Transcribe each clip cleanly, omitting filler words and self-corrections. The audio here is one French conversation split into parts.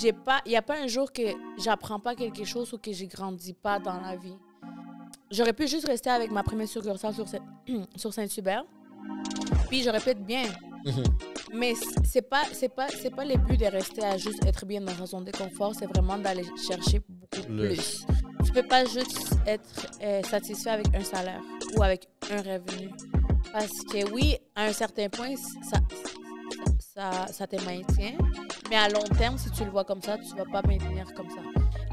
il n'y a pas un jour que j'apprends pas quelque chose ou que je grandis pas dans la vie. J'aurais pu juste rester avec ma première succursale sur Saint-Hubert. Puis j'aurais pu être bien. Mais c'est pas le but de rester à juste être bien dans sa zone de confort. C'est vraiment d'aller chercher beaucoup plus. Tu peux pas juste être satisfait avec un salaire ou avec un revenu. Parce que oui, à un certain point, ça te maintient. Mais à long terme, si tu le vois comme ça, tu vas pas maintenir comme ça.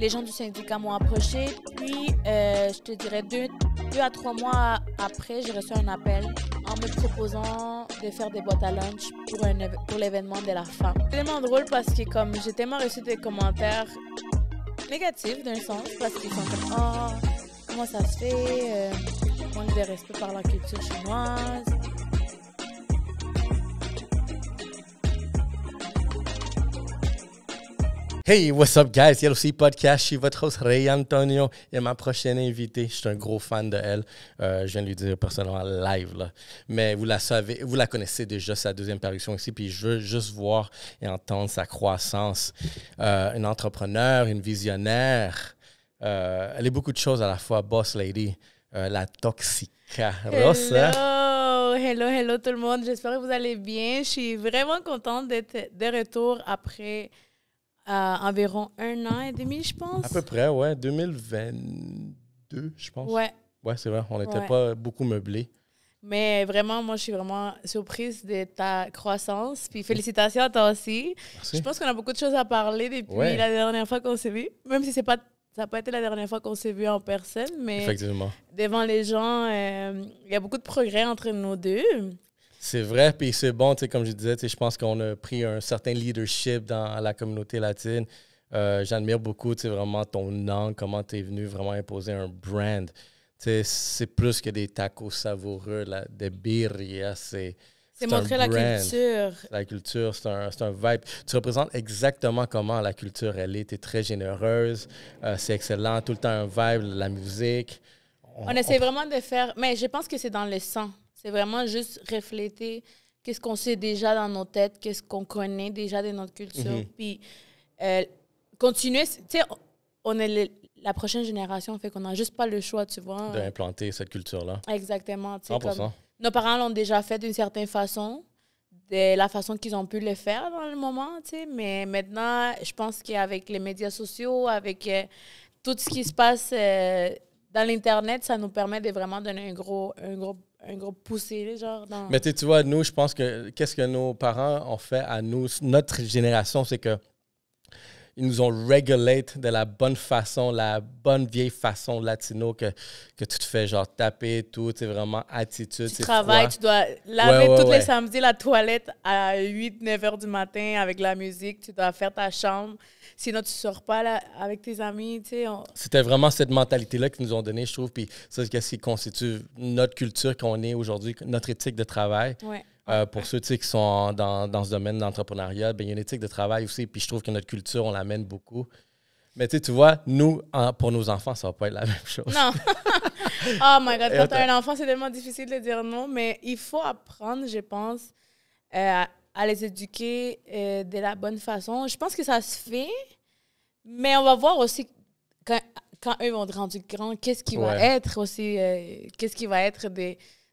Les gens du syndicat m'ont approché. Puis, je te dirais 2 à 3 mois après, j'ai reçu un appel en me proposant de faire des boîtes à lunch pour l'événement de la femme. C'est tellement drôle parce que comme j'ai tellement reçu des commentaires négatifs d'un sens, parce qu'ils sont comme « Oh, comment ça se fait? Manque de respect par la culture chinoise. » Hey, what's up, guys? Yellow Sea Podcast, je suis votre host Ray Antonio et ma prochaine invitée, je suis un gros fan de elle. Je viens de lui dire personnellement live, là. Mais vous la savez, vous la connaissez déjà, sa deuxième parution ici, puis je veux juste voir et entendre sa croissance. Une entrepreneur, une visionnaire. Elle est beaucoup de choses à la fois, boss lady, la Toxica Rosa. Hello tout le monde. J'espère que vous allez bien. Je suis vraiment contente d'être de retour après environ 1 an et demi, je pense. À peu près, ouais. 2022, je pense. Ouais. Ouais, c'est vrai. On n'était pas beaucoup meublés. Mais vraiment, moi, je suis vraiment surprise de ta croissance. Puis félicitations à toi aussi. Merci. Je pense qu'on a beaucoup de choses à parler depuis la dernière fois qu'on s'est vu. Même si ça n'a pas été la dernière fois qu'on s'est vu en personne. Mais effectivement, devant les gens, il y a beaucoup de progrès entre nous deux. C'est vrai, puis c'est bon, comme je disais, je pense qu'on a pris un certain leadership dans la communauté latine. J'admire beaucoup vraiment ton angle, comment tu es venu vraiment imposer un brand. C'est plus que des tacos savoureux, des birria, c'est montrer la culture. La culture, c'est un vibe. Tu représentes exactement comment la culture, elle est. Tu es très généreuse, c'est excellent, tout le temps un vibe, la musique. On essaie vraiment de faire, mais je pense que c'est dans le sang. C'est vraiment juste refléter qu'est-ce qu'on sait déjà dans nos têtes, qu'est-ce qu'on connaît déjà de notre culture. Puis continuer, tu sais, on est la prochaine génération, fait qu'on n'a juste pas le choix, tu vois. D'implanter cette culture-là. Exactement. 100%. Comme, nos parents l'ont déjà fait d'une certaine façon, de la façon qu'ils ont pu le faire dans le moment, tu sais. Mais maintenant, je pense qu'avec les médias sociaux, avec tout ce qui se passe dans l'Internet, ça nous permet de vraiment donner un gros poussé, genre. Mais tu vois, nous, je pense que qu'est-ce que nos parents ont fait à nous, notre génération, c'est que ils nous ont regulate de la bonne façon, la bonne vieille façon latino que tu te fais genre taper tout, c'est vraiment attitude. Tu travailles, tu dois laver tous les samedis la toilette à 8-9 heures du matin avec la musique, tu dois faire ta chambre, sinon tu sors pas là, avec tes amis, tu sais. C'était vraiment cette mentalité-là qu'ils nous ont donnée, je trouve, puis ça, c'est ce qui constitue notre culture qu'on est aujourd'hui, notre éthique de travail. Ouais. Pour ceux qui sont dans ce domaine d'entrepreneuriat, il y a une éthique de travail aussi. Puis je trouve que notre culture, on l'amène beaucoup. Mais tu vois, nous, pour nos enfants, ça va pas être la même chose. Non. Oh my God, quand tu as un enfant, c'est tellement difficile de dire non. Mais il faut apprendre, je pense, à les éduquer de la bonne façon. Je pense que ça se fait. Mais on va voir aussi, quand eux vont être rendus grands, qu'est-ce qui va être aussi, qu'est-ce qui va être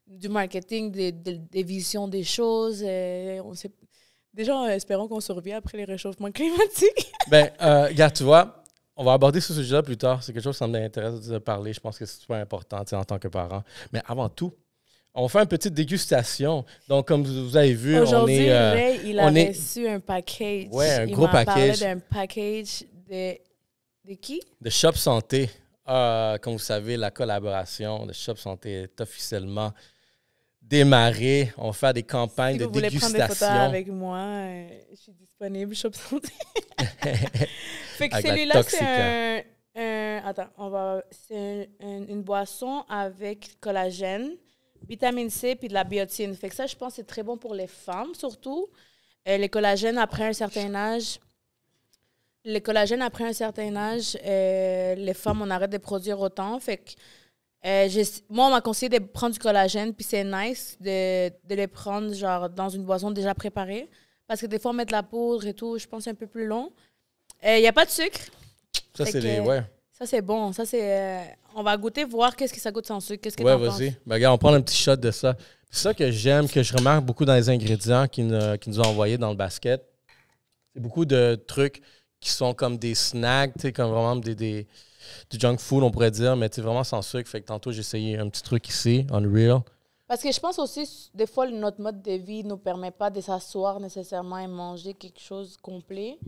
du marketing, des visions des choses. Déjà, espérons qu'on survive après les réchauffements climatiques. Regarde, tu vois, on va aborder ce sujet-là plus tard. C'est quelque chose qui m'intéresse de parler. Je pense que c'est super important en tant que parent. Mais avant tout, on fait une petite dégustation. Donc, comme vous avez vu, aujourd'hui, Ray, il a reçu un package. Oui, un gros package. Il m'a parlé d'un package de qui? De Shop Santé. Comme vous savez, la collaboration de Shop Santé est officiellement démarrée. On va faire des campagnes de dégustation. Si vous voulez prendre des photos avec moi, je suis disponible, Shop Santé. Fait que celui-là, c'est une boisson avec collagène, vitamine C puis de la biotine. Fait que ça, je pense que c'est très bon pour les femmes, surtout. Les collagènes, après un certain âge... Les femmes, on arrête de produire autant. Fait que moi, on m'a conseillé de prendre du collagène, puis c'est nice de les prendre genre dans une boisson déjà préparée. Parce que des fois, mettre la poudre et tout, je pense que c'est un peu plus long. Il n'y a pas de sucre. Ça, Fait c'est que, les... Ouais, Ça, c'est bon. Ça, c'est... on va goûter, voir qu'est-ce que ça goûte sans sucre. Qu'est-ce que ouais, t'en penses? vas-y. Ben, regarde, on prend un petit shot de ça. C'est ça que j'aime, que je remarque beaucoup dans les ingrédients qu'ils nous ont envoyés dans le basket. C'est beaucoup de trucs qui sont comme des snacks, tu sais, comme vraiment du junk food, on pourrait dire, mais tu sais, vraiment sans sucre. Fait que tantôt, j'ai essayé un petit truc ici, Unreal. Parce que je pense aussi, des fois, notre mode de vie ne nous permet pas de s'asseoir nécessairement et manger quelque chose de complet.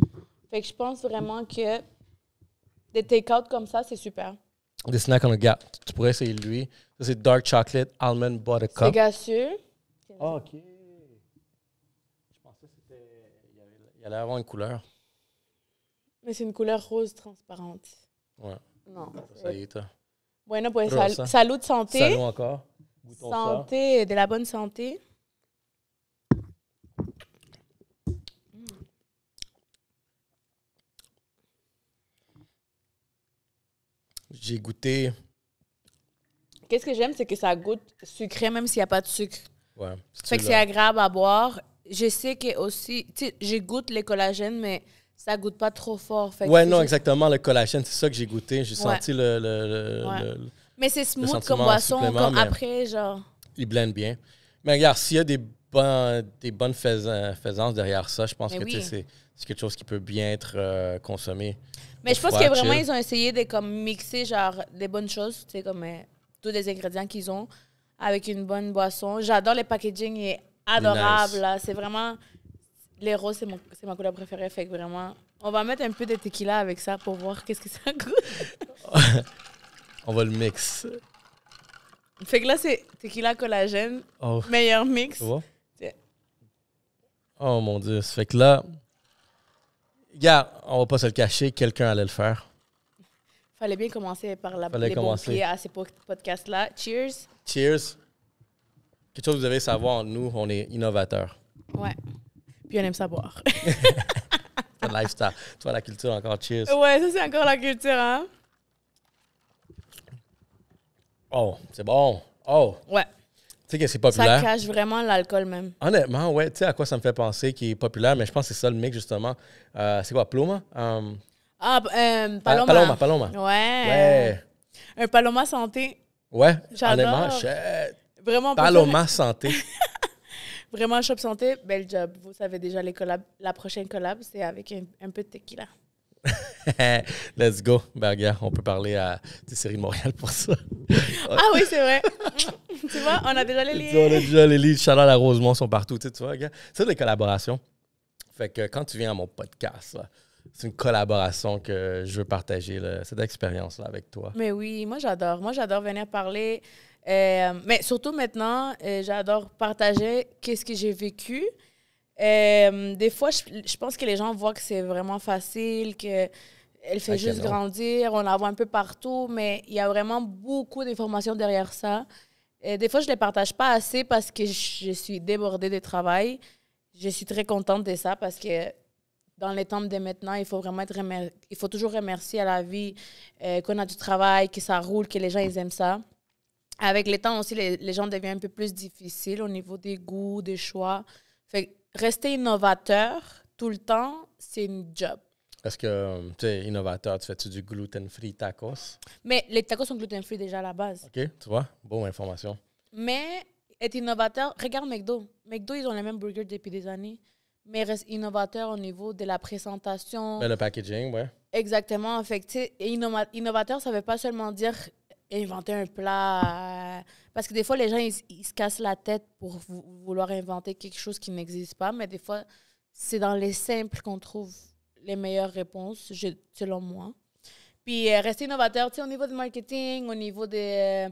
Fait que je pense vraiment que des take-out comme ça, c'est super. Des snacks on a gap. Tu pourrais essayer lui. Ça, c'est Dark Chocolate Almond C'est Buttercup. gasseux. Ah, OK. Je pensais que c'était... Il allait avoir une couleur. Mais c'est une couleur rose transparente. Ouais. Non. Ça y est, toi. Bueno, pues Rosa. salud santé. Salut encore. Goûtons ça. Santé, de la bonne santé. J'ai goûté... Qu'est-ce que j'aime, c'est que ça goûte sucré même s'il n'y a pas de sucre. Ouais. Fait que c'est agréable à boire. Je sais que aussi, tu sais, j'ai goûte les collagènes, mais ça goûte pas trop fort. Fait que Ouais, c'est non, juste- exactement. Le collagène, c'est ça que j'ai goûté. J'ai Ouais. senti Ouais. Mais c'est smooth sentiment comme boisson, supplément, comme mais- après, genre. Il blende bien. Mais regarde, s'il y a des bonnes faisances derrière ça, je pense Mais que oui. tu sais, c'est quelque chose qui peut bien être consommé. Mais je pense Froid, que vraiment, chill. ils ont essayé de comme mixer genre des bonnes choses, tu sais, comme tous les ingrédients qu'ils ont avec une bonne boisson. J'adore le packaging, il est adorable. nice. Là. C'est vraiment... Les roses, c'est ma couleur préférée. Fait que vraiment, on va mettre un peu de tequila avec ça pour voir qu'est-ce que ça goûte. On va le mix. Fait que là, c'est tequila collagène, Oh, meilleur mix. tu vois? Tiens. Oh mon Dieu. Ça fait que là, regarde, on va pas se le cacher, quelqu'un allait le faire. Fallait bien commencer par Fallait les commencer. bons pieds à ces podcasts-là. Cheers. Cheers. Quelque chose que vous devez savoir, nous, on est innovateurs. Ouais. Puis on aime ça boire. C'est le lifestyle. Tu vois, la culture encore. Cheers. Ouais, ça, c'est encore la culture, hein? Oh, c'est bon. Oh, Ouais. tu sais que c'est Ça populaire. cache vraiment l'alcool même. Honnêtement, ouais, tu sais à quoi ça me fait penser qui est populaire, mais je pense que c'est ça le mix, justement. C'est quoi, Pluma? Paloma. Paloma. Ouais. Ouais. Un Paloma santé. Ouais, J'adore. honnêtement, shit. Vraiment. Paloma Santé. Vraiment shop santé. Bel job. Vous savez déjà les collabs. La prochaine collab, c'est avec un peu de tequila. Let's go. Ben, regarde, on peut parler à des séries de Montréal pour ça. Ah oui, c'est vrai. Tu vois, on a déjà les Tu vois, on a liens. déjà les leads. Chaleur à Rosemont sont partout. Tu vois, regarde. C'est des collaborations. Fait que quand tu viens à mon podcast, là, c'est une collaboration que je veux partager, là, cette expérience-là avec toi. Mais oui, moi j'adore. Moi j'adore venir parler. Mais surtout maintenant, j'adore partager qu'est-ce que j'ai vécu. Des fois, je pense que les gens voient que c'est vraiment facile, qu'elle fait Ah, que juste non. grandir, on la voit un peu partout, mais il y a vraiment beaucoup d'informations derrière ça. Des fois, je ne les partage pas assez parce que je suis débordée de travail. Je suis très contente de ça parce que dans les temps de maintenant, il faut vraiment il faut toujours remercier à la vie qu'on a du travail, que ça roule, que les gens ils aiment ça. Avec le temps aussi, les gens deviennent un peu plus difficiles au niveau des goûts, des choix. Fait que rester innovateur tout le temps, c'est une job. Est-ce que, tu sais, innovateur, tu fais-tu du gluten-free tacos? Mais les tacos sont gluten-free déjà à la base. OK, tu vois? Bonne information. Mais être innovateur, regarde McDo. McDo, ils ont les mêmes burgers depuis des années. Mais reste innovateur au niveau de la présentation. Mais le packaging, ouais. Exactement. Fait que, tu sais, innovateur, ça veut pas seulement dire inventer un plat. Parce que des fois, les gens, ils se cassent la tête pour vouloir inventer quelque chose qui n'existe pas. Mais des fois, c'est dans les simples qu'on trouve les meilleures réponses, selon moi. Puis, rester innovateur, tu sais, au niveau du marketing, au niveau de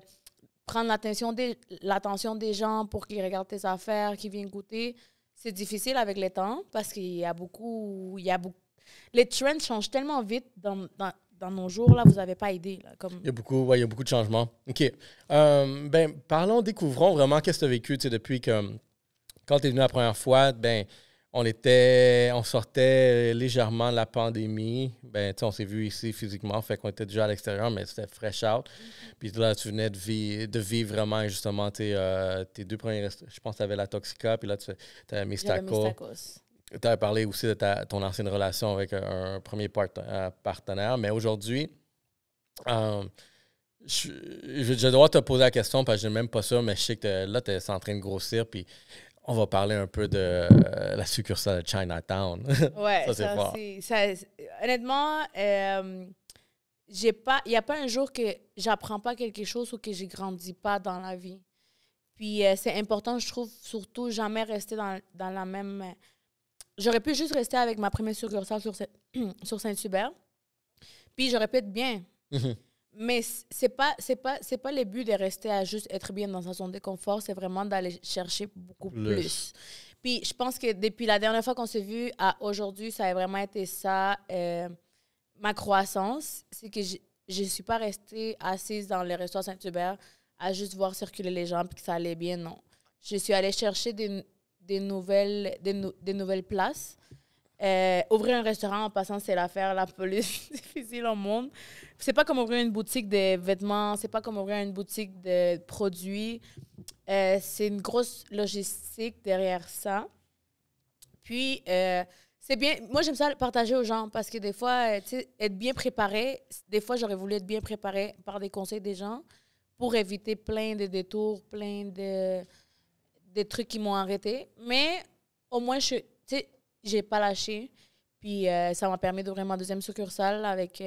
prendre l'attention des gens pour qu'ils regardent tes affaires, qu'ils viennent goûter. C'est difficile avec le temps parce qu'il y a beaucoup... Les trends changent tellement vite dans nos jours, là, vous n'avez pas idée. Là, comme... Il y a beaucoup de changements. OK. Ben, découvrons vraiment qu'est-ce que tu as vécu, tu sais, depuis que, quand tu es venu la première fois, ben, on sortait légèrement de la pandémie. Ben, tu sais, on s'est vu ici physiquement, fait qu'on était déjà à l'extérieur, mais c'était fresh out. Puis là, tu venais de vivre vraiment, justement, tes deux premiers... Je pense que tu avais la Toxica, puis là, tu avais mis J'avais mis tacos. tacos. tu as parlé aussi de ton ancienne relation avec un premier partenaire, mais aujourd'hui, je dois te poser la question parce que je n'ai même pas sûr, mais je sais que là, tu es en train de grossir, puis on va parler un peu de la succursale de Chinatown. Ouais, ça, c'est fort. Honnêtement, il n'y a pas un jour que j'apprends pas quelque chose ou que je grandis pas dans la vie. Puis c'est important, je trouve, surtout, jamais rester dans la même... J'aurais pu juste rester avec ma première succursale sur Saint-Hubert, puis j'aurais pu être bien. Mais c'est pas le but de rester à juste être bien dans sa zone de confort, c'est vraiment d'aller chercher beaucoup plus. Puis je pense que depuis la dernière fois qu'on s'est vu à aujourd'hui, ça a vraiment été ça, ma croissance. C'est que je suis pas restée assise dans le restaurant Saint-Hubert à juste voir circuler les gens puis que ça allait bien, non. Je suis allée chercher des nouvelles places. Ouvrir un restaurant en passant, c'est l'affaire la plus difficile au monde. C'est pas comme ouvrir une boutique de vêtements, c'est pas comme ouvrir une boutique de produits. C'est une grosse logistique derrière ça. Puis, c'est bien. Moi, j'aime ça le partager aux gens parce que des fois, tu sais, être bien préparé, des fois, j'aurais voulu être bien préparé par des conseils des gens pour éviter plein de détours, plein de trucs qui m'ont arrêté. Mais au moins, j'ai pas lâché. Puis ça m'a permis d'ouvrir ma deuxième succursale avec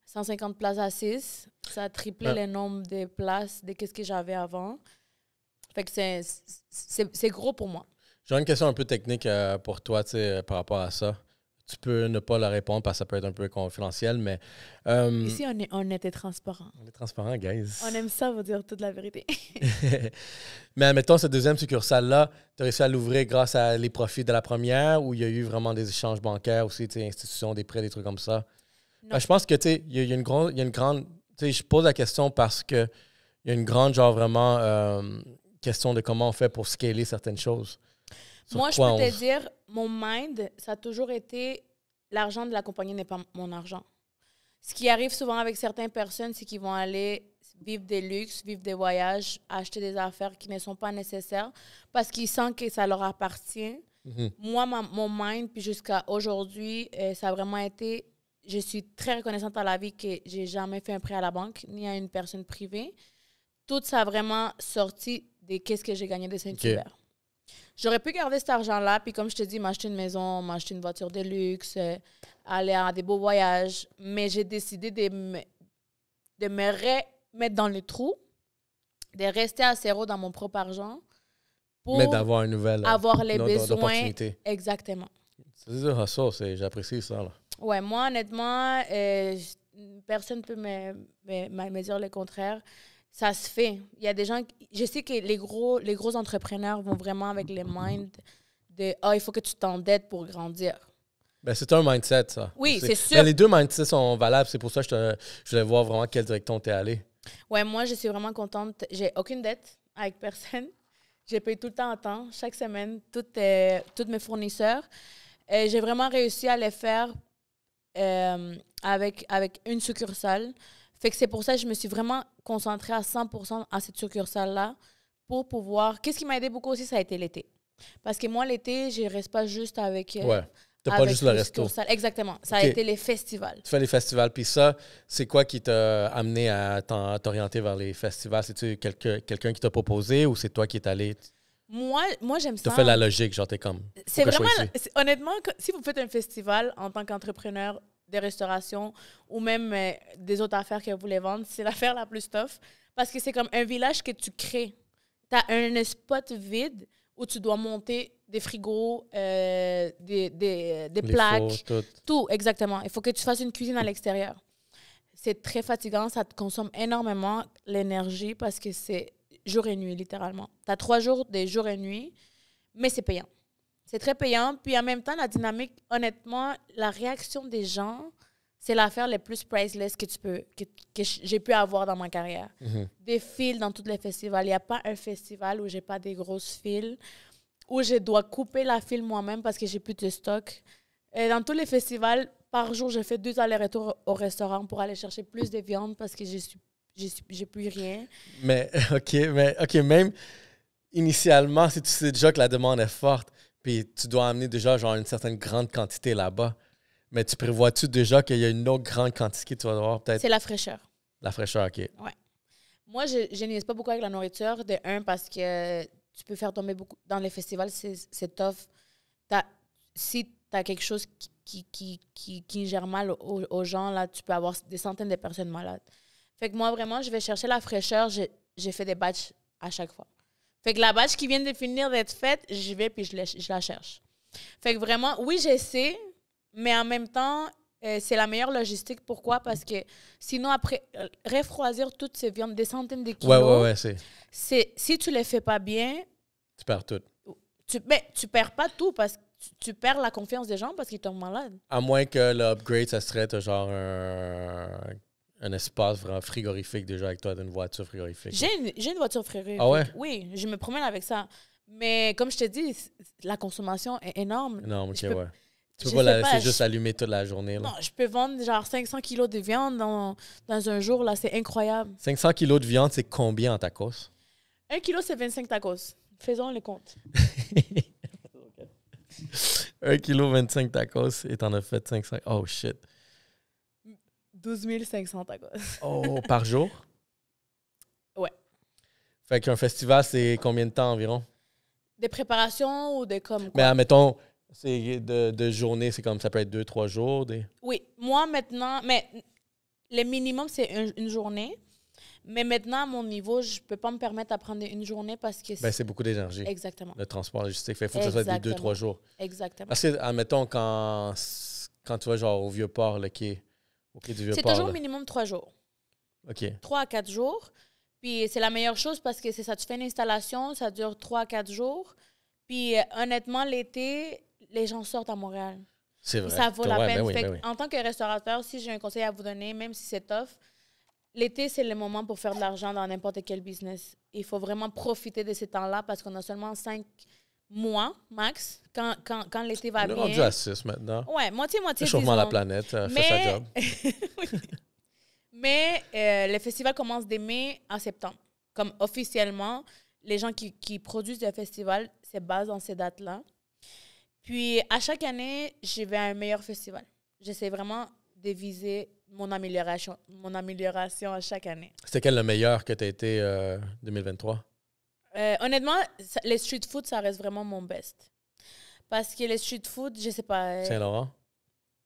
150 places assises. Ça a triplé le nombre de places de ce que j'avais avant. Fait que c'est gros pour moi. J'ai une question un peu technique pour toi, par rapport à ça. Tu peux ne pas la répondre parce que ça peut être un peu confidentiel, mais... Ici, on était transparent. On est transparent, guys. On aime ça, vous dire toute la vérité. Mais admettons, cette deuxième succursale-là, tu as réussi à l'ouvrir grâce à les profits de la première ou il y a eu vraiment des échanges bancaires aussi, institutions, des prêts, des trucs comme ça? Je pense que, il y a une grande... Je pose la question parce que il y a une grande, genre, vraiment, question de comment on fait pour scaler certaines choses. Moi, je peux te dire, mon mind, ça a toujours été l'argent de la compagnie n'est pas mon argent. Ce qui arrive souvent avec certaines personnes, c'est qu'ils vont aller vivre des luxes, vivre des voyages, acheter des affaires qui ne sont pas nécessaires parce qu'ils sentent que ça leur appartient. Moi, mon mind, puis jusqu'à aujourd'hui, ça a vraiment été... Je suis très reconnaissante à la vie que j'ai jamais fait un prêt à la banque ni à une personne privée. Tout ça a vraiment sorti de qu'est-ce que j'ai gagné de Saint-Hubert. Okay. J'aurais pu garder cet argent-là, puis comme je te dis, m'acheter une maison, m'acheter une voiture de luxe, aller à des beaux voyages. Mais j'ai décidé de me remettre dans le trou, de rester à zéro dans mon propre argent pour d'avoir une nouvelle avoir les besoins. Exactement. C'est du hustle, j'apprécie ça. Là. Ouais, moi, honnêtement, personne ne peut me dire le contraire. Ça se fait. Il y a des gens... Je sais que les gros entrepreneurs vont vraiment avec les minds de « Ah, il faut que tu t'endettes pour grandir ». Ben, c'est un mindset, ça. Oui, c'est sûr. Ben, les deux mindsets sont valables. C'est pour ça que je voulais voir vraiment quelle direction tu es allé. Ouais, moi, je suis vraiment contente. J'ai aucune dette avec personne. J'ai payé tout le temps en temps, chaque semaine, tous mes fournisseurs. J'ai vraiment réussi à les faire avec une succursale. Fait que c'est pour ça que je me suis vraiment concentrée à 100% à cette succursale-là pour pouvoir... Qu'est-ce qui m'a aidé beaucoup aussi, ça a été l'été. Parce que moi, l'été, je ne reste pas juste avec... ouais, t'as pas juste le resto. Exactement. Ça a été les festivals. Tu fais les festivals. Puis ça, c'est quoi qui t'a amené à t'orienter vers les festivals? C'est-tu quelqu'un qui t'a proposé ou c'est toi qui es allé... Moi j'aime ça. Tu as fait la logique, genre t'es comme... C'est vraiment... Honnêtement, si vous faites un festival en tant qu'entrepreneur de restauration ou même des autres affaires que vous voulez vendre, c'est l'affaire la plus tough parce que c'est comme un village que tu crées. Tu as un spot vide où tu dois monter des frigos, des plaques, tout, exactement. Il faut que tu fasses une cuisine à l'extérieur. C'est très fatigant, ça te consomme énormément l'énergie parce que c'est jour et nuit, littéralement. Tu as 3 jours de jour et nuit, mais c'est payant. C'est très payant. Puis en même temps, la dynamique, honnêtement, la réaction des gens, c'est l'affaire la plus priceless que j'ai pu avoir dans ma carrière. Des files dans tous les festivals. Il n'y a pas un festival où j'ai pas des grosses files, où je dois couper la file moi-même parce que j'ai plus de stock. Et dans tous les festivals, par jour, je fais 2 allers-retours au restaurant pour aller chercher plus de viande parce que j'ai plus rien. Mais OK, même initialement, si tu sais déjà que la demande est forte, Puis tu dois amener déjà genre une certaine grande quantité là-bas. Mais tu prévois-tu déjà qu'il y a une autre grande quantité que tu vas devoir peut-être? C'est la fraîcheur. La fraîcheur, OK. Ouais. Moi, je n'utilise pas beaucoup avec la nourriture. De un, parce que tu peux faire tomber beaucoup. Dans les festivals, c'est tough. Si tu as quelque chose qui gère mal aux gens, là, tu peux avoir des centaines de personnes malades. Fait que moi, vraiment, je vais chercher la fraîcheur. J'ai fait des batchs à chaque fois. Fait que la batch qui vient de finir d'être faite, j'y vais puis je la cherche. Fait que vraiment, oui, j'essaie, mais en même temps, c'est la meilleure logistique. Pourquoi? Parce que sinon, après, refroidir toutes ces viandes, des centaines de kilos, Ouais, si tu ne les fais pas bien, tu perds tout. Tu perds pas tout parce que tu perds la confiance des gens parce qu'ils tombent malades. À moins que l'upgrade, ça serait genre un espace vraiment frigorifique déjà avec toi, d'une voiture frigorifique. J'ai une voiture frigorifique. Ah ouais? Oui, je me promène avec ça. Mais comme je te dis, la consommation est énorme. Non, ok, ouais. Tu peux je pas la sais pas, laisser juste allumer toute la journée. Là. Non, je peux vendre genre 500 kilos de viande dans un jour, là, c'est incroyable. 500 kilos de viande, c'est combien en tacos? 1 kilo, c'est 25 tacos. Faisons les comptes. 1 kilo 25 tacos et t'en as fait 500. Oh shit. 12 500 tacos. Oh, par jour? Ouais. Fait qu'un festival, c'est combien de temps environ? Des préparations ou des comme quoi? Mais admettons, c'est de journée, c'est comme ça peut être 2-3 jours. Oui, moi maintenant, mais le minimum, c'est une journée. Mais maintenant, à mon niveau, je ne peux pas me permettre de prendre une journée parce que c'est beaucoup d'énergie. Exactement. Le transport logistique. Il faut que ça soit des 2-3 jours. Exactement. Parce que, admettons, quand tu vas genre au Vieux-Port, le quai du Vieux-Port. C'est toujours minimum 3 jours. OK. 3 à 4 jours. Puis c'est la meilleure chose parce que c'est ça. Tu fais une installation, ça dure 3 à 4 jours. Puis honnêtement, l'été, les gens sortent à Montréal. C'est vrai. Puis ça vaut la peine. Oui. En tant que restaurateur, si j'ai un conseil à vous donner, même si c'est tough, l'été, c'est le moment pour faire de l'argent dans n'importe quel business. Il faut vraiment profiter de ces temps-là parce qu'on a seulement 5 mois max quand l'été va bien. On est rendu à 6 maintenant. Ouais, moitié-moitié. Réchauffement de la planète, fait sa job. Oui. Mais le festival commence dès mai à septembre. Comme officiellement, les gens qui produisent le festival se basent dans ces dates-là. Puis, à chaque année, je vais à un meilleur festival. J'essaie vraiment de viser mon amélioration à chaque année. C'était quel le meilleur que tu as été 2023? Honnêtement, les street food, ça reste vraiment mon best. Parce que les street food, je sais pas... Saint-Laurent?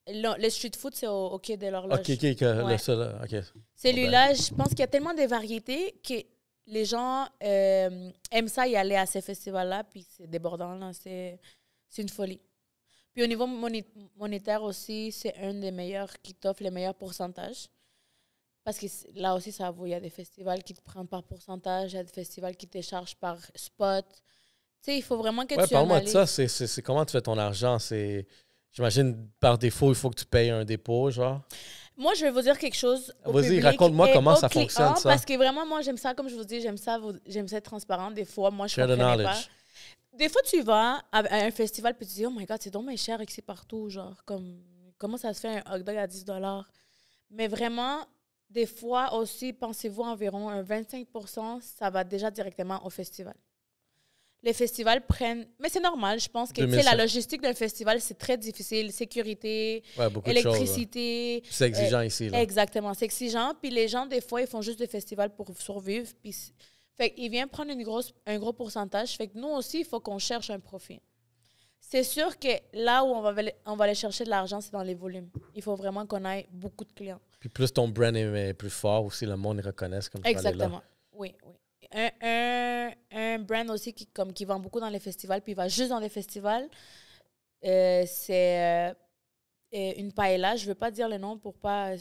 Les street food, c'est au Quai de l'Horloge. OK. Le seul, OK. Celui-là, je pense qu'il y a tellement de variétés que les gens aiment ça y aller à ces festivals-là, puis c'est débordant, là. C'est une folie. Puis au niveau monétaire aussi, c'est un des meilleurs qui t'offre les meilleurs pourcentages. Parce que là aussi, ça vaut. Il y a des festivals qui te prennent par pourcentage, il y a des festivals qui te chargent par spot. Tu sais, il faut vraiment que tu analyses. Parle-moi de ça. C'est comment tu fais ton argent? J'imagine, par défaut, il faut que tu payes un dépôt, genre. Moi, je vais vous dire quelque chose. Vas-y, raconte-moi comment ça fonctionne, ça. Parce que vraiment, moi, j'aime ça, comme je vous dis, j'aime ça être transparent. Des fois, moi, je ne comprenais pas. Des fois, tu vas à un festival et tu te dis, oh my God, c'est donc bien cher ici partout. Genre, comment ça se fait un hot dog à 10 $? Mais vraiment, des fois aussi, pensez-vous environ un 25%, ça va déjà directement au festival. Les festivals prennent... Mais c'est normal, je pense que la logistique d'un festival, c'est très difficile. Sécurité, électricité. C'est exigeant ici. Là. Exactement, c'est exigeant. Puis les gens, des fois, ils font juste des festivals pour survivre. Puis fait qu'ils viennent prendre un gros pourcentage. Fait que nous aussi, il faut qu'on cherche un profit. C'est sûr que là où on va aller chercher de l'argent, c'est dans les volumes. Il faut vraiment qu'on ait beaucoup de clients. Puis plus ton brand est plus fort aussi, le monde le reconnaisse comme tu vas aller là. Exactement, oui. Un brand aussi qui vend beaucoup dans les festivals, puis il va juste dans les festivals, c'est une paella. Je ne veux pas dire le nom pour pas...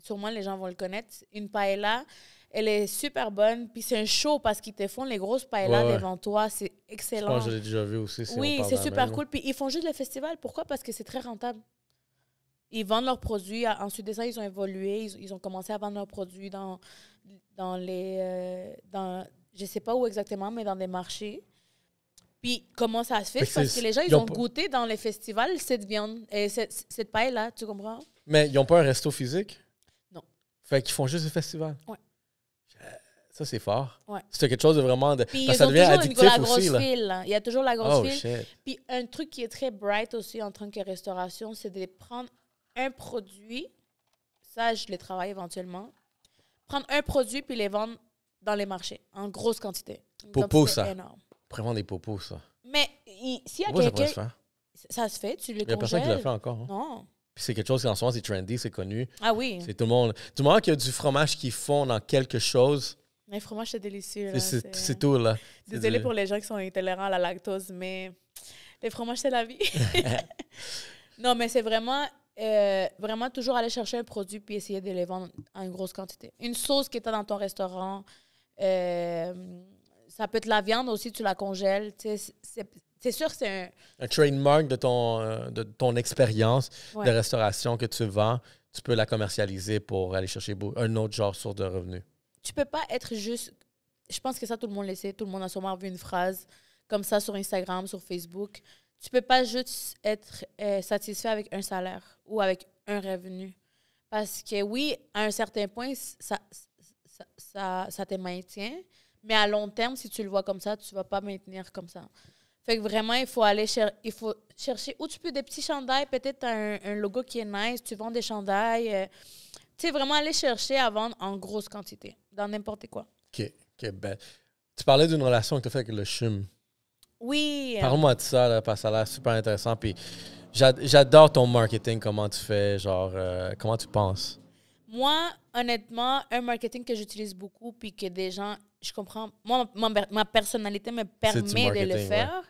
Sûrement, les gens vont le connaître. Une paella, elle est super bonne. Puis c'est un show parce qu'ils te font les grosses paellas devant toi. C'est excellent. Je pense que je l'ai déjà vu aussi. Oui, c'est super cool. Puis ils font juste le festival. Pourquoi? Parce que c'est très rentable. Ils vendent leurs produits. Ensuite de ça, ils ont évolué. Ils ont commencé à vendre leurs produits dans les... je ne sais pas où exactement, mais dans des marchés. Puis comment ça se fait? Parce que les gens, ils ont goûté dans les festivals cette viande, cette paella, tu comprends? Mais ils n'ont pas un resto physique? Non. Fait qu'ils font juste des festivals? Oui. Ça, c'est fort. Ouais. C'est quelque chose de vraiment... Puis parce ils que ça ont devient toujours addictif la grosse aussi, là. file. Là. Il y a toujours la grosse Oh, file. shit. Puis un truc qui est très bright aussi en tant que restauration, c'est de prendre un produit. Ça, je les travaille éventuellement. Prendre un produit puis les vendre dans les marchés en grosse quantité. Popo, ça. Énorme. Après, vendre des popos, ça. Mais s'il y a Ouais, ça pourrait se quelqu'un... faire. Ça se fait, tu les Il n'y a personne qui l'a congèles. fait encore. Hein. Non. Puis c'est quelque chose qui, en ce moment, c'est trendy, c'est connu. Ah oui. C'est tout le monde. Du moment qu'il y a du fromage qui fond dans quelque chose, Mais le fromage, c'est délicieux. Là. c'est tout, là. Désolée pour les gens qui sont intolérants à la lactose, mais les fromages, c'est la vie. Non, mais c'est vraiment, vraiment toujours aller chercher un produit puis essayer de les vendre en grosse quantité. Une sauce qui est dans ton restaurant, ça peut être la viande aussi, tu la congèles. C'est sûr que c'est Un trademark de ton expérience Ouais. de restauration que tu vends, tu peux la commercialiser pour aller chercher un autre genre source de revenus. Tu peux pas être juste... Je pense que ça, tout le monde le sait. Tout le monde a sûrement vu une phrase comme ça sur Instagram, sur Facebook. Tu peux pas juste être satisfait avec un salaire ou avec un revenu. Parce que oui, à un certain point, ça te maintient. Mais à long terme, si tu le vois comme ça, tu vas pas maintenir comme ça. Fait que vraiment, il faut aller chercher où tu peux des petits chandails, peut-être un logo qui est nice, tu vends des chandails. Tu sais, vraiment aller chercher à vendre en grosse quantité, dans n'importe quoi. OK, ben. Tu parlais d'une relation que tu as faite avec le CHUM. Oui. Parle-moi de ça, là, parce que ça a l'air super intéressant. Puis j'adore ton marketing, comment tu fais, genre, comment tu penses. Moi, honnêtement, un marketing que j'utilise beaucoup, puis que des gens, je comprends, moi, ma personnalité me permet de le faire,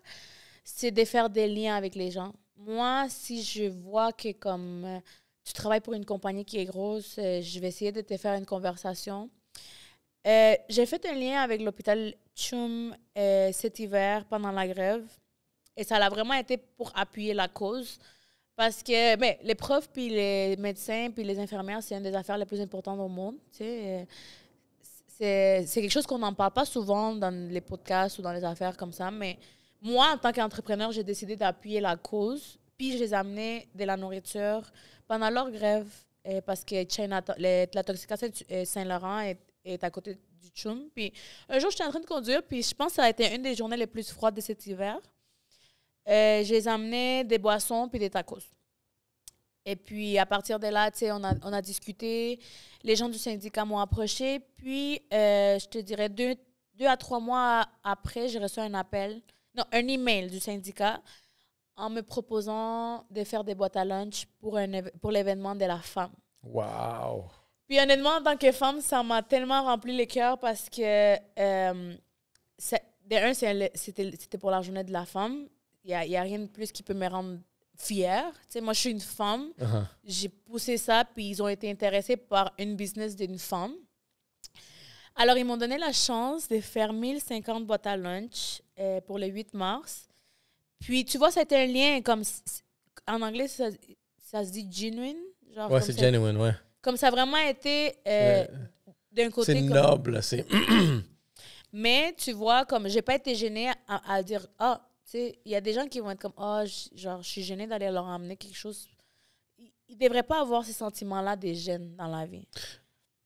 c'est de faire des liens avec les gens. Moi, si je vois que comme tu travailles pour une compagnie qui est grosse, je vais essayer de te faire une conversation. J'ai fait un lien avec l'hôpital CHUM cet hiver pendant la grève, et ça a vraiment été pour appuyer la cause. Parce que les profs, puis les médecins, puis les infirmières, c'est une des affaires les plus importantes au monde. Tu sais. C'est quelque chose qu'on n'en parle pas souvent dans les podcasts ou dans les affaires comme ça. Mais moi, en tant qu'entrepreneur, j'ai décidé d'appuyer la cause. Puis je les ai amenés de la nourriture pendant leur grève. Parce que la Toxica Saint-Laurent est à côté du CHUM. Puis un jour, j'étais en train de conduire, puis je pense que ça a été une des journées les plus froides de cet hiver. Je les amenais des boissons puis des tacos. Et puis, à partir de là, on a discuté. Les gens du syndicat m'ont approché. Puis, je te dirais, 2 à 3 mois après, j'ai reçu un email du syndicat en me proposant de faire des boîtes à lunch pour l'événement de la femme. Wow! Puis, honnêtement, en tant que femme, ça m'a tellement rempli le cœur parce que, c'était pour la journée de la femme. Il y a rien de plus qui peut me rendre fière. Tu sais, moi, je suis une femme. Uh-huh. J'ai poussé ça, puis ils ont été intéressés par une business d'une femme. Alors, ils m'ont donné la chance de faire 1050 boîtes à lunch pour le 8 mars. Puis, tu vois, ça a été un lien comme... En anglais, ça se dit genuine. Genre, Ouais, c'est genuine, ouais. Comme ça a vraiment été d'un côté... C'est noble, c'est... Mais, tu vois, comme j'ai pas été gênée à dire... Ah, tu sais, il y a des gens qui vont être comme, je suis gênée d'aller leur amener quelque chose. Ils ne devraient pas avoir ces sentiments-là des jeunes dans la vie.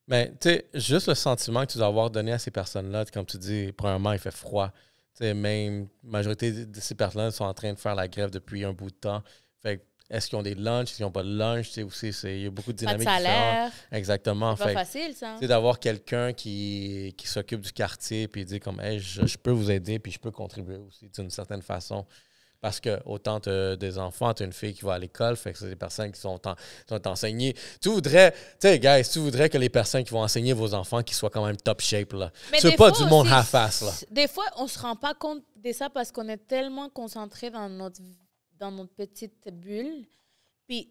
Mais, tu sais, juste le sentiment que tu dois avoir donné à ces personnes-là, comme tu dis, premièrement, il fait froid. Tu sais, même, la majorité de ces personnes-là sont en train de faire la grève depuis un bout de temps. Fait que, est-ce qu'ils ont des lunchs, est-ce qu'ils n'ont pas de lunch? Tu sais, aussi, il y a beaucoup de dynamiques pas de salaire. différentes. Exactement. C'est pas facile, ça. Tu sais, d'avoir quelqu'un qui s'occupe du quartier puis dit comme, hey, je peux vous aider puis je peux contribuer aussi d'une certaine façon. Parce que autant tu as des enfants, tu as une fille qui va à l'école, fait que c'est des personnes qui sont enseignées. Tu sais, guys, tu voudrais que les personnes qui vont enseigner vos enfants qu'ils soient quand même top shape, là. C'est pas du monde half-ass, là. Des fois, on se rend pas compte de ça parce qu'on est tellement concentré dans notre petite bulle. Puis,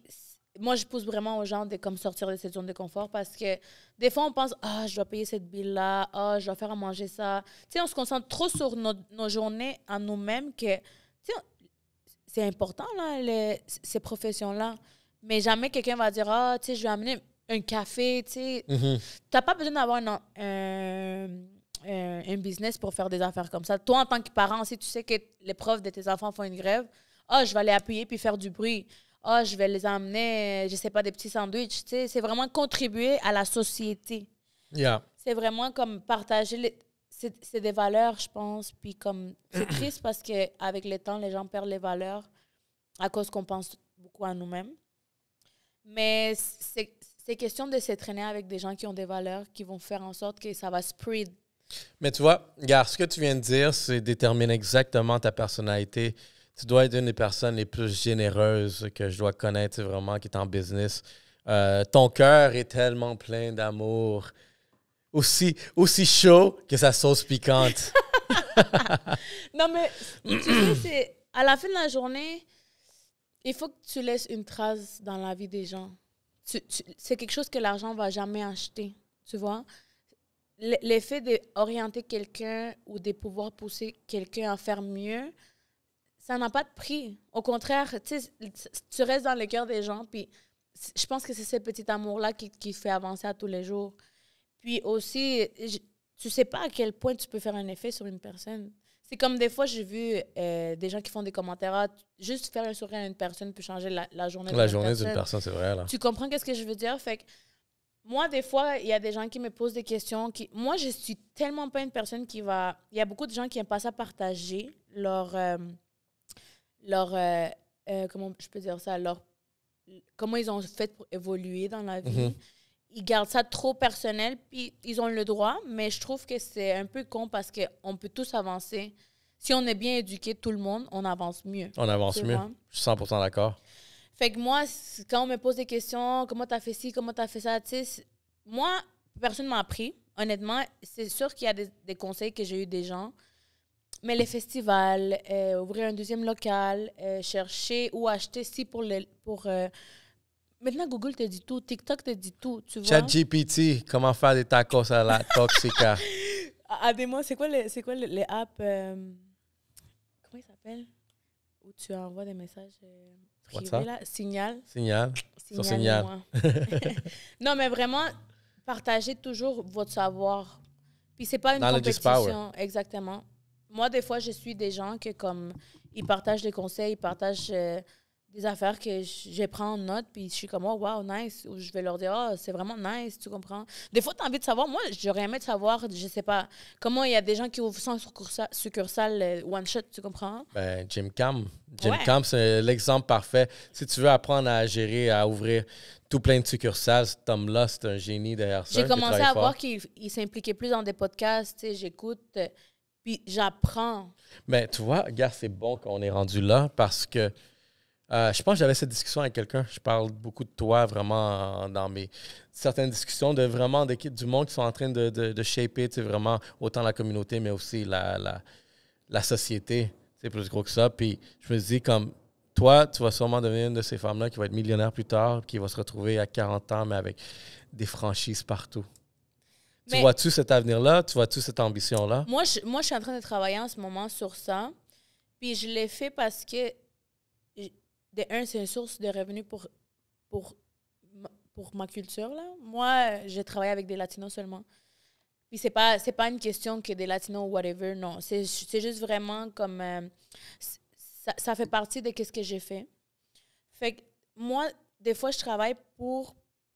moi, je pousse vraiment aux gens de comme sortir de cette zone de confort parce que des fois, on pense « je dois payer cette bille-là. Je dois faire à manger ça. » Tu sais, on se concentre trop sur nos journées en nous-mêmes que, tu sais, c'est important, là, ces professions-là. Mais jamais quelqu'un va dire « tu sais, je vais amener un café. » Tu sais, t'as pas besoin d'avoir un business pour faire des affaires comme ça. Toi, en tant que parent, si tu sais que les profs de tes enfants font une grève, je vais aller appuyer puis faire du bruit. Je vais les emmener, je sais pas, des petits sandwichs. Tu sais, c'est vraiment contribuer à la société. Yeah. c'est vraiment comme partager c'est des valeurs, je pense. Puis comme, c'est triste parce qu'avec le temps, les gens perdent les valeurs à cause qu'on pense beaucoup à nous-mêmes. Mais c'est question de s'entraîner avec des gens qui ont des valeurs, qui vont faire en sorte que ça va spread. Mais tu vois, regarde, ce que tu viens de dire, c'est détermine exactement ta personnalité. Tu dois être une des personnes les plus généreuses que je dois connaître, vraiment, qui est en business. Ton cœur est tellement plein d'amour. Aussi chaud que sa sauce piquante. Non, mais tu sais, c'est à la fin de la journée, il faut que tu laisses une trace dans la vie des gens. C'est quelque chose que l'argent ne va jamais acheter, tu vois. L'effet d'orienter quelqu'un ou de pouvoir pousser quelqu'un à faire mieux, ça n'a pas de prix. Au contraire, tu restes dans le cœur des gens, puis je pense que c'est ce petit amour-là qui fait avancer à tous les jours. Puis aussi, tu sais pas à quel point tu peux faire un effet sur une personne. C'est comme des fois, j'ai vu des gens qui font des commentaires. Ah, juste faire un sourire à une personne peut changer la journée d'une personne. La journée d'une personne, c'est vrai. Là. Tu comprends qu'est-ce que je veux dire? Fait que moi, des fois, il y a des gens qui me posent des questions. Moi, je suis tellement pas une personne qui va... Il y a beaucoup de gens qui n'aiment pas ça partager comment je peux dire ça? Comment ils ont fait pour évoluer dans la vie. Ils gardent ça trop personnel, puis ils ont le droit, mais je trouve que c'est un peu con parce qu'on peut tous avancer. Si on est bien éduqué, tout le monde, on avance mieux. On avance mieux. Je suis 100% d'accord. Fait que moi, quand on me pose des questions, comment t'as fait ci, comment t'as fait ça, tu sais, moi, personne ne m'a appris. Honnêtement, c'est sûr qu'il y a des conseils que j'ai eu des gens, mais les festivals, ouvrir un deuxième local, chercher ou acheter ci pour maintenant, Google te dit tout. TikTok te dit tout, tu vois. ChatGPT, comment faire des tacos à la toxica. Aidez-moi, c'est quoi les apps... comment ils s'appellent? Où tu envoies des messages privés, là? Signal. Sur Signal. Non, mais vraiment, partagez toujours votre savoir. Puis c'est pas une compétition. Exactement. Moi, des fois, je suis des gens que comme... Ils partagent des conseils, ils partagent... des affaires que je prends en note, puis je suis comme, oh, wow, nice. Ou je vais leur dire, oh, c'est vraiment nice, tu comprends? Des fois, tu as envie de savoir. Moi, j'aurais aimé de savoir, je sais pas, comment il y a des gens qui ouvrent sans succursale one shot, tu comprends? Ben, Jim Cam. Cam, c'est l'exemple parfait. Si tu veux apprendre à gérer, à ouvrir tout plein de succursales, cet homme-là, c'est un génie derrière ça. J'ai commencé à voir qu'il s'impliquait plus dans des podcasts, tu sais, j'écoute, puis j'apprends. Ben, tu vois, gars, c'est bon qu'on est rendu là parce que je pense que j'avais cette discussion avec quelqu'un. Je parle beaucoup de toi vraiment dans mes certaines discussions de vraiment du monde qui sont en train de shaper vraiment autant la communauté, mais aussi la société. C'est plus gros que ça. Puis je me dis comme toi, tu vas sûrement devenir une de ces femmes-là qui va être millionnaire plus tard, qui va se retrouver à 40 ans, mais avec des franchises partout. Tu vois-tu cet avenir-là? Tu vois-tu cette ambition-là? Moi, je suis en train de travailler en ce moment sur ça. Puis je l'ai fait parce que c'est une source de revenus pour ma culture, là. Moi, j'ai travaillé avec des Latinos seulement. Puis c'est pas une question que des Latinos ou whatever, non. C'est juste vraiment comme... ça fait partie de ce que j'ai fait. Fait que moi, des fois, je travaille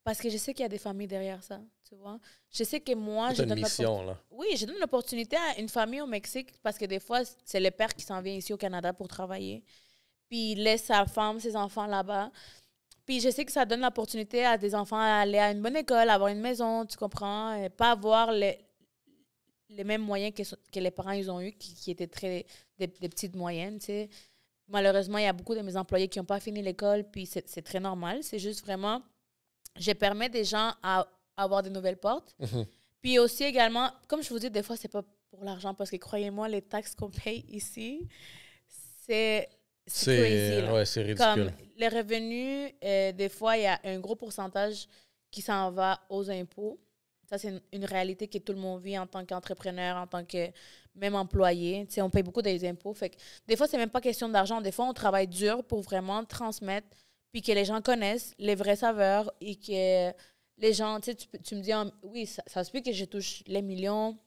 parce que je sais qu'il y a des familles derrière ça, tu vois. Je sais que moi... C'est une mission, là. Oui, je donne l'opportunité à une famille au Mexique parce que des fois, c'est le père qui s'en vient ici au Canada pour travailler. Puis il laisse sa femme, ses enfants là-bas. Puis je sais que ça donne l'opportunité à des enfants à aller à une bonne école, à avoir une maison, tu comprends? Et pas avoir les mêmes moyens que les parents ils ont eu, qui étaient des petites moyennes, tu sais. Malheureusement, il y a beaucoup de mes employés qui n'ont pas fini l'école, puis c'est très normal. C'est juste vraiment, je permets des gens à avoir de nouvelles portes. Puis aussi également, comme je vous dis, des fois, c'est pas pour l'argent, parce que croyez-moi, les taxes qu'on paye ici, c'est crazy, là. Ouais, c'est ridicule. Comme les revenus, des fois, il y a un gros pourcentage qui s'en va aux impôts. Ça, c'est une réalité que tout le monde vit en tant qu'entrepreneur, en tant que même employé. Tu sais, on paye beaucoup des impôts. Fait que des fois, c'est même pas question d'argent. Des fois, on travaille dur pour vraiment transmettre, puis que les gens connaissent les vraies saveurs et que les gens, tu sais, tu me dis, oui, ça se peut que je touche les millions.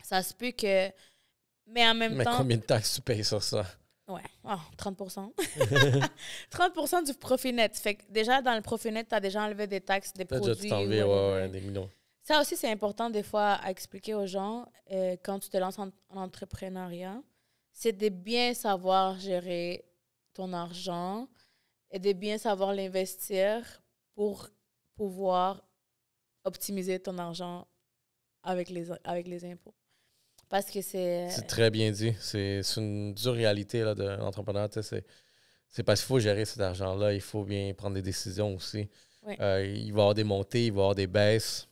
Ça se peut que... Mais en même temps... Mais combien de taxes tu payes sur ça? Ouais, 30%. 30% du profit net. Fait que déjà, dans le profit net, tu as déjà enlevé des taxes, des produits. Tu t'en des millions. Ça aussi, c'est important des fois à expliquer aux gens quand tu te lances en entrepreneuriat. C'est de bien savoir gérer ton argent et de bien savoir l'investir pour pouvoir optimiser ton argent avec les impôts. Parce que c'est... C'est très bien dit. C'est une dure réalité là, de l'entrepreneur. C'est parce qu'il faut gérer cet argent-là. Il faut bien prendre des décisions aussi. Oui. Il va y avoir des montées, il va y avoir des baisses.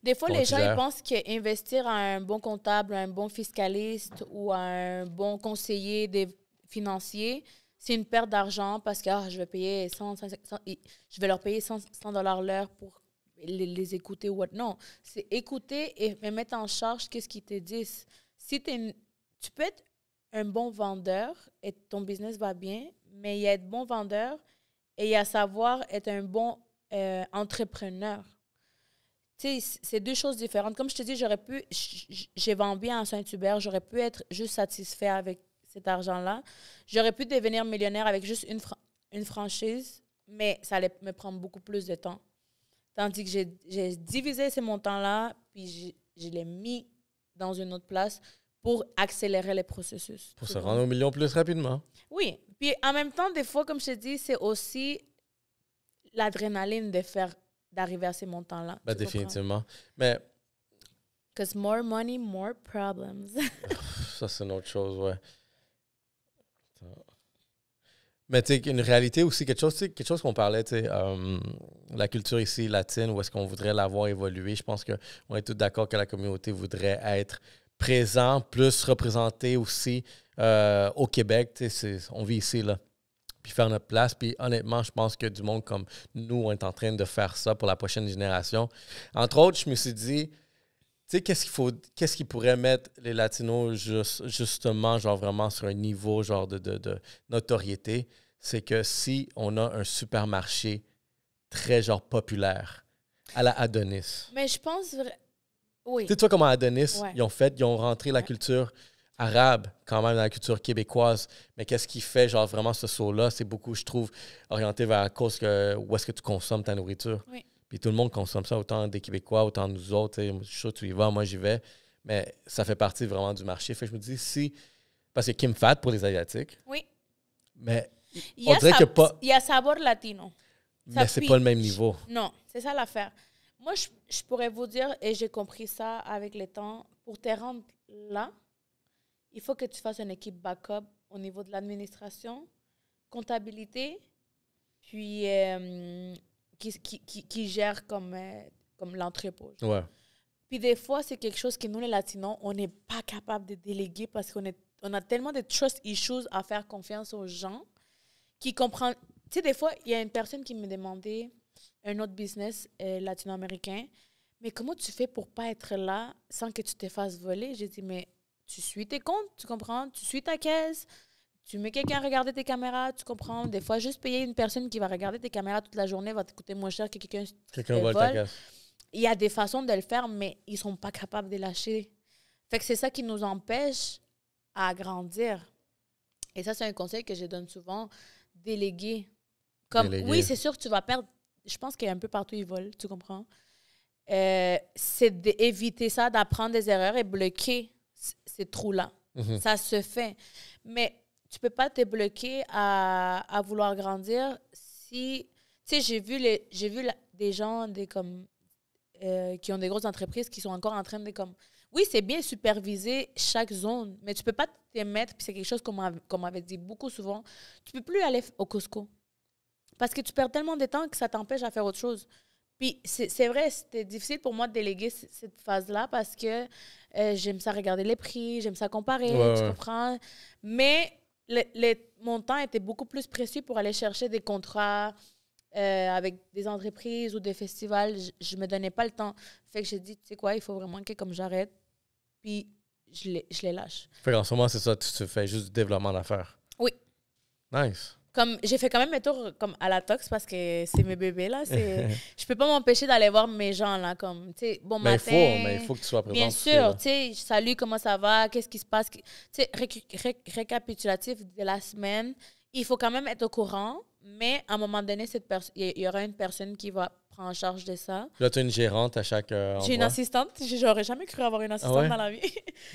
Des fois, les gens ils pensent qu'investir à un bon comptable, à un bon fiscaliste ou à un bon conseiller financier, c'est une perte d'argent parce que je vais payer je vais leur payer 100 $ l'heure pour les écouter ou what. Non, c'est écouter et mettre en charge qu'est-ce qu'ils te disent. Si tu peux être un bon vendeur et ton business va bien, mais il y a être bon vendeur et il y a savoir être un bon entrepreneur. Tu sais, c'est deux choses différentes. Comme je te dis, j'ai vendu bien à Saint-Hubert, j'aurais pu être juste satisfait avec cet argent-là. J'aurais pu devenir millionnaire avec juste une franchise, mais ça allait me prendre beaucoup plus de temps. Tandis que j'ai divisé ces montants-là, puis je l'ai mis dans une autre place pour accélérer les processus. Pour se rendre au million plus rapidement. Oui. Puis en même temps, des fois, comme je te dis, c'est aussi l'adrénaline d'arriver à ces montants-là. Ben, définitivement. Mais... Because more money, more problems. Ça, c'est une autre chose, ouais. Mais tu sais, une réalité aussi, quelque chose qu'on parlait, tu sais, la culture ici latine, où est-ce qu'on voudrait la voir évoluer. Je pense qu'on est tous d'accord que la communauté voudrait être présent, plus représenté aussi au Québec. Tu sais, on vit ici, là. Puis faire notre place. Puis honnêtement, je pense que du monde comme nous, on est en train de faire ça pour la prochaine génération. Entre autres, je me suis dit, tu sais, qu'est-ce qui pourrait mettre les Latinos justement, genre vraiment sur un niveau genre de notoriété, c'est que si on a un supermarché très genre populaire, à la Adonis. Mais je pense, oui. Tu sais, toi, comme à Adonis, ouais. ils ont rentré la culture arabe quand même dans la culture québécoise. Mais qu'est-ce qui fait genre vraiment ce saut-là? C'est beaucoup, je trouve, orienté vers la cause où est-ce que tu consommes ta nourriture. Oui. Puis tout le monde consomme ça, autant des Québécois, autant nous autres. Je suis sûr que tu y vas, moi j'y vais. Mais ça fait partie vraiment du marché. Fait que je me dis, parce que Kim Fat pour les Asiatiques. Oui. Mais on dirait que pas. Il y a sabor latino. Mais c'est pas le même niveau. Non, c'est ça l'affaire. Moi, je pourrais vous dire, et j'ai compris ça avec le temps, pour te rendre là, il faut que tu fasses une équipe backup au niveau de l'administration, comptabilité, puis qui gère comme l'entrepôt. Ouais. Puis des fois, c'est quelque chose que nous, les Latinos, on n'est pas capable de déléguer parce on a tellement de trust issues à faire confiance aux gens qui comprennent. Tu sais, des fois, il y a une personne qui me demandait un autre business latino-américain, mais comment tu fais pour pas être là sans que tu te fasses voler? J'ai dit, mais tu suis tes comptes, tu comprends? Tu suis ta caisse, tu mets quelqu'un à regarder tes caméras, tu comprends? Des fois, juste payer une personne qui va regarder tes caméras toute la journée va te coûter moins cher que quelqu'un vole ta caisse. Il y a des façons de le faire, mais ils sont pas capables de lâcher. Fait que c'est ça qui nous empêche à grandir. Et ça, c'est un conseil que je donne souvent, déléguer. Oui, c'est sûr que tu vas perdre. Je pense qu'un peu partout, ils volent, tu comprends? C'est d'éviter ça, d'apprendre des erreurs et bloquer ces trous-là. Mm-hmm. Ça se fait. Mais tu peux pas te bloquer à vouloir grandir si... Tu sais, j'ai vu des gens qui ont des grosses entreprises qui sont encore en train de... Oui, c'est bien superviser chaque zone, mais tu peux pas te mettre, puis c'est quelque chose qu'on m'avait dit beaucoup souvent, tu peux plus aller au Costco. Parce que tu perds tellement de temps que ça t'empêche à faire autre chose. Puis c'est vrai, c'était difficile pour moi de déléguer cette phase-là parce que j'aime ça regarder les prix, j'aime ça comparer, tu comprends? Mais mon temps était beaucoup plus précieux pour aller chercher des contrats avec des entreprises ou des festivals. Je me donnais pas le temps. Fait que j'ai dit, tu sais quoi, il faut vraiment que comme j'arrête, puis je les lâche. Fait qu'en ce moment, c'est ça, tu fais juste du développement d'affaires. Oui. Nice. Comme j'ai fait quand même mes tours comme à la Tox parce que c'est mes bébés là, je peux pas m'empêcher d'aller voir mes gens là comme tu sais bon matin. Mais il faut que tu sois présente. Bien sûr, tu sais, salut, comment ça va, qu'est-ce qui se passe, tu sais récapitulatif de la semaine. Il faut quand même être au courant, mais à un moment donné, il y aura une personne qui va prendre en charge de ça. Là, tu as une gérante à chaque J'ai une endroit? assistante. J'aurais jamais cru avoir une assistante ouais? dans la vie.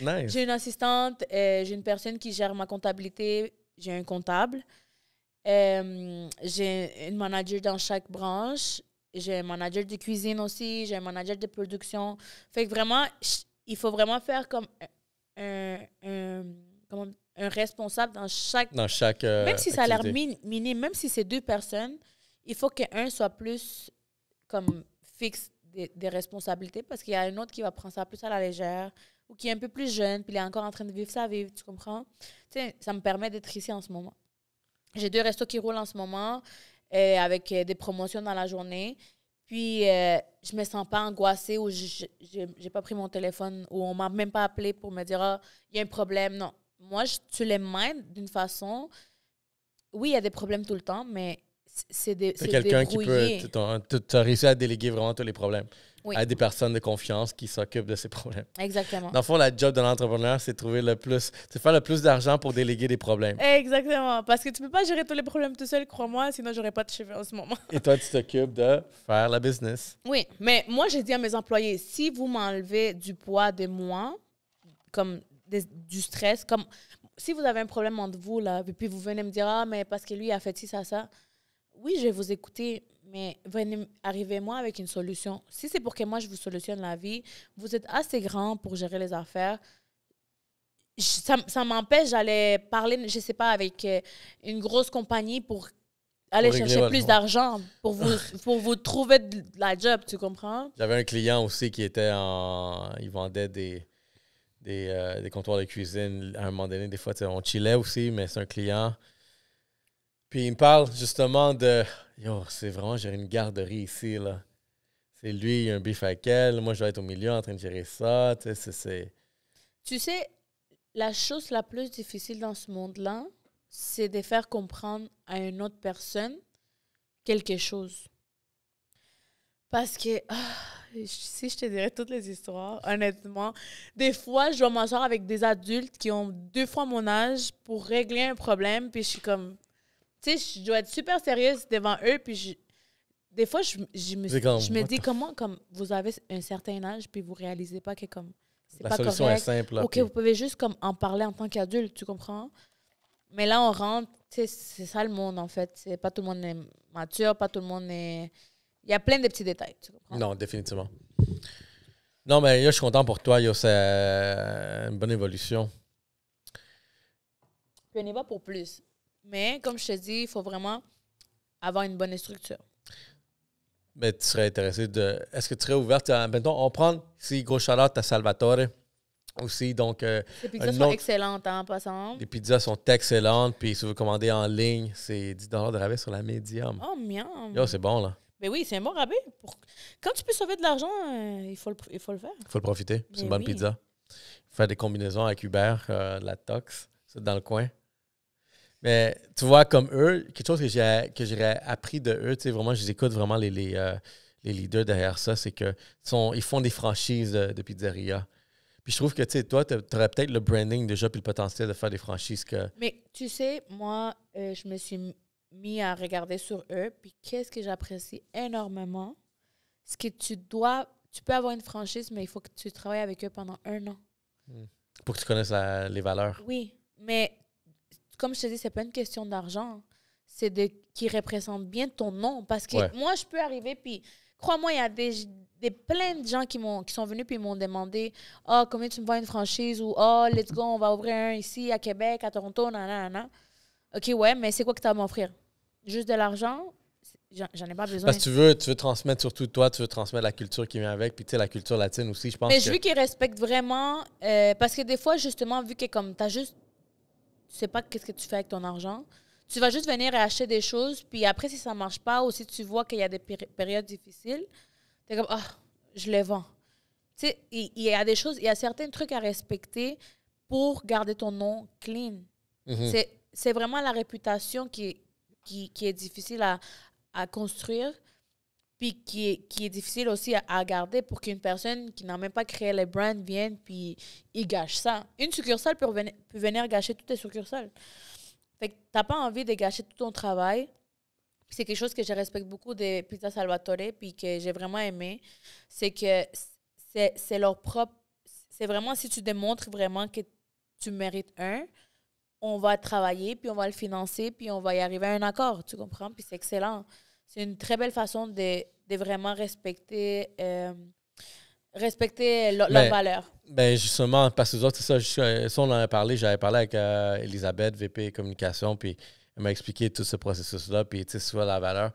Nice. J'ai une assistante, j'ai une personne qui gère ma comptabilité, j'ai un comptable. J'ai une manager dans chaque branche. J'ai un manager de cuisine aussi. J'ai un manager de production. Fait que vraiment, il faut vraiment faire comme un responsable dans chaque... Dans chaque même si ça a l'air activité. minime, même si c'est 2 personnes, il faut qu'un soit plus comme fixe des responsabilités parce qu'il y a un autre qui va prendre ça plus à la légère ou qui est un peu plus jeune puis il est encore en train de vivre sa vie, tu comprends? Tu sais, ça me permet d'être ici en ce moment. J'ai 2 restos qui roulent en ce moment avec des promotions dans la journée. Puis, je me sens pas angoissée ou j'ai pas pris mon téléphone ou on m'a même pas appelé pour me dire « Ah, il y a un problème. » Non. Moi, tu les mind d'une façon... Oui, il y a des problèmes tout le temps, mais c'est Quelqu'un qui peut... débrouillé. Tu as réussi à déléguer vraiment tous les problèmes Oui, à des personnes de confiance qui s'occupent de ces problèmes. exactement. Dans le fond, la job de l'entrepreneur, c'est trouver le plus... C'est faire le plus d'argent pour déléguer des problèmes. Exactement. Parce que tu peux pas gérer tous les problèmes tout seul, crois-moi, sinon j'aurais pas de cheveux en ce moment. Et toi, tu t'occupes de faire la business. Oui, mais moi, j'ai dit à mes employés, si vous m'enlevez du poids de moi, comme du stress, comme si vous avez un problème entre vous, là, et puis vous venez me dire, ah, mais parce que lui a fait ci, ça, oui, je vais vous écouter, mais venez, arrivez-moi avec une solution. Si c'est pour que moi, je vous solutionne la vie, vous êtes assez grand pour gérer les affaires. Ça m'empêche d'aller parler, je sais pas, avec une grosse compagnie pour aller Pour régler chercher votre plus compte. d'argent, pour vous trouver de la job, tu comprends? J'avais un client aussi qui était en... Il vendait des comptoirs de cuisine. À un moment donné, des fois, tu sais, on chillait aussi, mais c'est un client. Puis il me parle justement de... Yo, c'est vraiment, j'ai une garderie ici, là. C'est lui, il a un beef avec elle. Moi, je vais être au milieu en train de gérer ça. Tu sais, c'est... Tu sais, la chose la plus difficile dans ce monde-là, c'est de faire comprendre à une autre personne quelque chose. Parce que, si je te dirais toutes les histoires, honnêtement, des fois, je dois m'asseoir avec des adultes qui ont 2 fois mon âge pour régler un problème, puis je suis comme, tu sais, je dois être super sérieuse devant eux, puis des fois, je me dis comment, comme vous avez un certain âge, puis vous réalisez pas que comme c'est La pas solution correct. est simple. Là, OK, puis- vous pouvez juste comme en parler en tant qu'adulte, tu comprends? Mais là, on rentre, tu sais, c'est ça le monde, en fait. C'est pas tout le monde est mature, pas tout le monde est... Il y a plein de petits détails, tu comprends? Non, définitivement. Non, mais yo, je suis content pour toi. Yo, c'est une bonne évolution. Puis on y va pour plus. Mais, comme je te dis, il faut vraiment avoir une bonne structure. Mais tu serais intéressé de... Est-ce que tu serais ouverte à... Mettons, on prend ici, gros shout-out à Salvatore aussi. Donc, Les pizzas un sont autre- excellentes, hein, en passant. les pizzas sont excellentes. Puis si vous commandez en ligne, c'est 10 de rabais sur la médium. Oh, miam! Yo, c'est bon, là. Ben oui, c'est un bon rabais. Quand tu peux sauver de l'argent, il faut le faire. Il faut le profiter. C'est une Mais bonne oui. pizza. Faire des combinaisons avec Uber, de la Tox, c'est dans le coin. Mais tu vois, comme eux, quelque chose que j'aurais appris de eux, tu sais, vraiment, je les écoute vraiment les leaders derrière ça, c'est que ils font des franchises de pizzeria. Puis je trouve que, tu sais, toi, tu aurais peut-être le branding déjà puis le potentiel de faire des franchises que... Mais tu sais, moi, je me suis mis à regarder sur eux. Puis qu'est-ce que j'apprécie énormément? C'est que tu peux avoir une franchise, mais il faut que tu travailles avec eux pendant 1 an. Pour que tu connaisses les valeurs. Oui, mais comme je te dis, c'est pas une question d'argent. C'est qu'ils représentent bien ton nom. Parce que Ouais. moi, je peux arriver, puis crois-moi, il y a plein de gens qui sont venus puis m'ont demandé « Ah, combien tu me vends une franchise? » ou « Ah, let's go, on va ouvrir un ici à Québec, à Toronto, nanana. » OK, ouais, mais c'est quoi que tu as à m'offrir? Juste de l'argent? J'en ai pas besoin. Parce que tu veux transmettre surtout toi, tu veux transmettre la culture qui vient avec, puis tu sais, la culture latine aussi, je pense Mais que... je veux qu'ils respectent vraiment, parce que des fois, justement, vu que comme tu sais pas qu'est-ce que tu fais avec ton argent, tu vas juste venir et acheter des choses, puis après, si ça marche pas, ou si tu vois qu'il y a des périodes difficiles, tu es comme, ah, je les vends. Tu sais, il y a des choses, il y a certains trucs à respecter pour garder ton nom clean. Mhm. C'est vraiment la réputation qui est difficile à construire, puis qui est difficile aussi à garder pour qu'une personne qui n'a même pas créé le brand vienne, puis il gâche ça. Une succursale peut venir gâcher toutes tes succursales. Fait que t'as pas envie de gâcher tout ton travail Puis c'est quelque chose que je respecte beaucoup des Pizza Salvatore, puis que j'ai vraiment aimé. C'est que c'est leur propre... C'est vraiment, si tu démontres vraiment que tu mérites on va travailler, puis on va le financer, puis on va y arriver à un accord, tu comprends? Puis c'est excellent. C'est une très belle façon de vraiment respecter, leurs valeurs. Ben justement, parce que les autres, c'est ça, on en a parlé, j'avais parlé avec Elisabeth, VP Communication, puis elle m'a expliqué tout ce processus-là, puis tu sais, sur la valeur.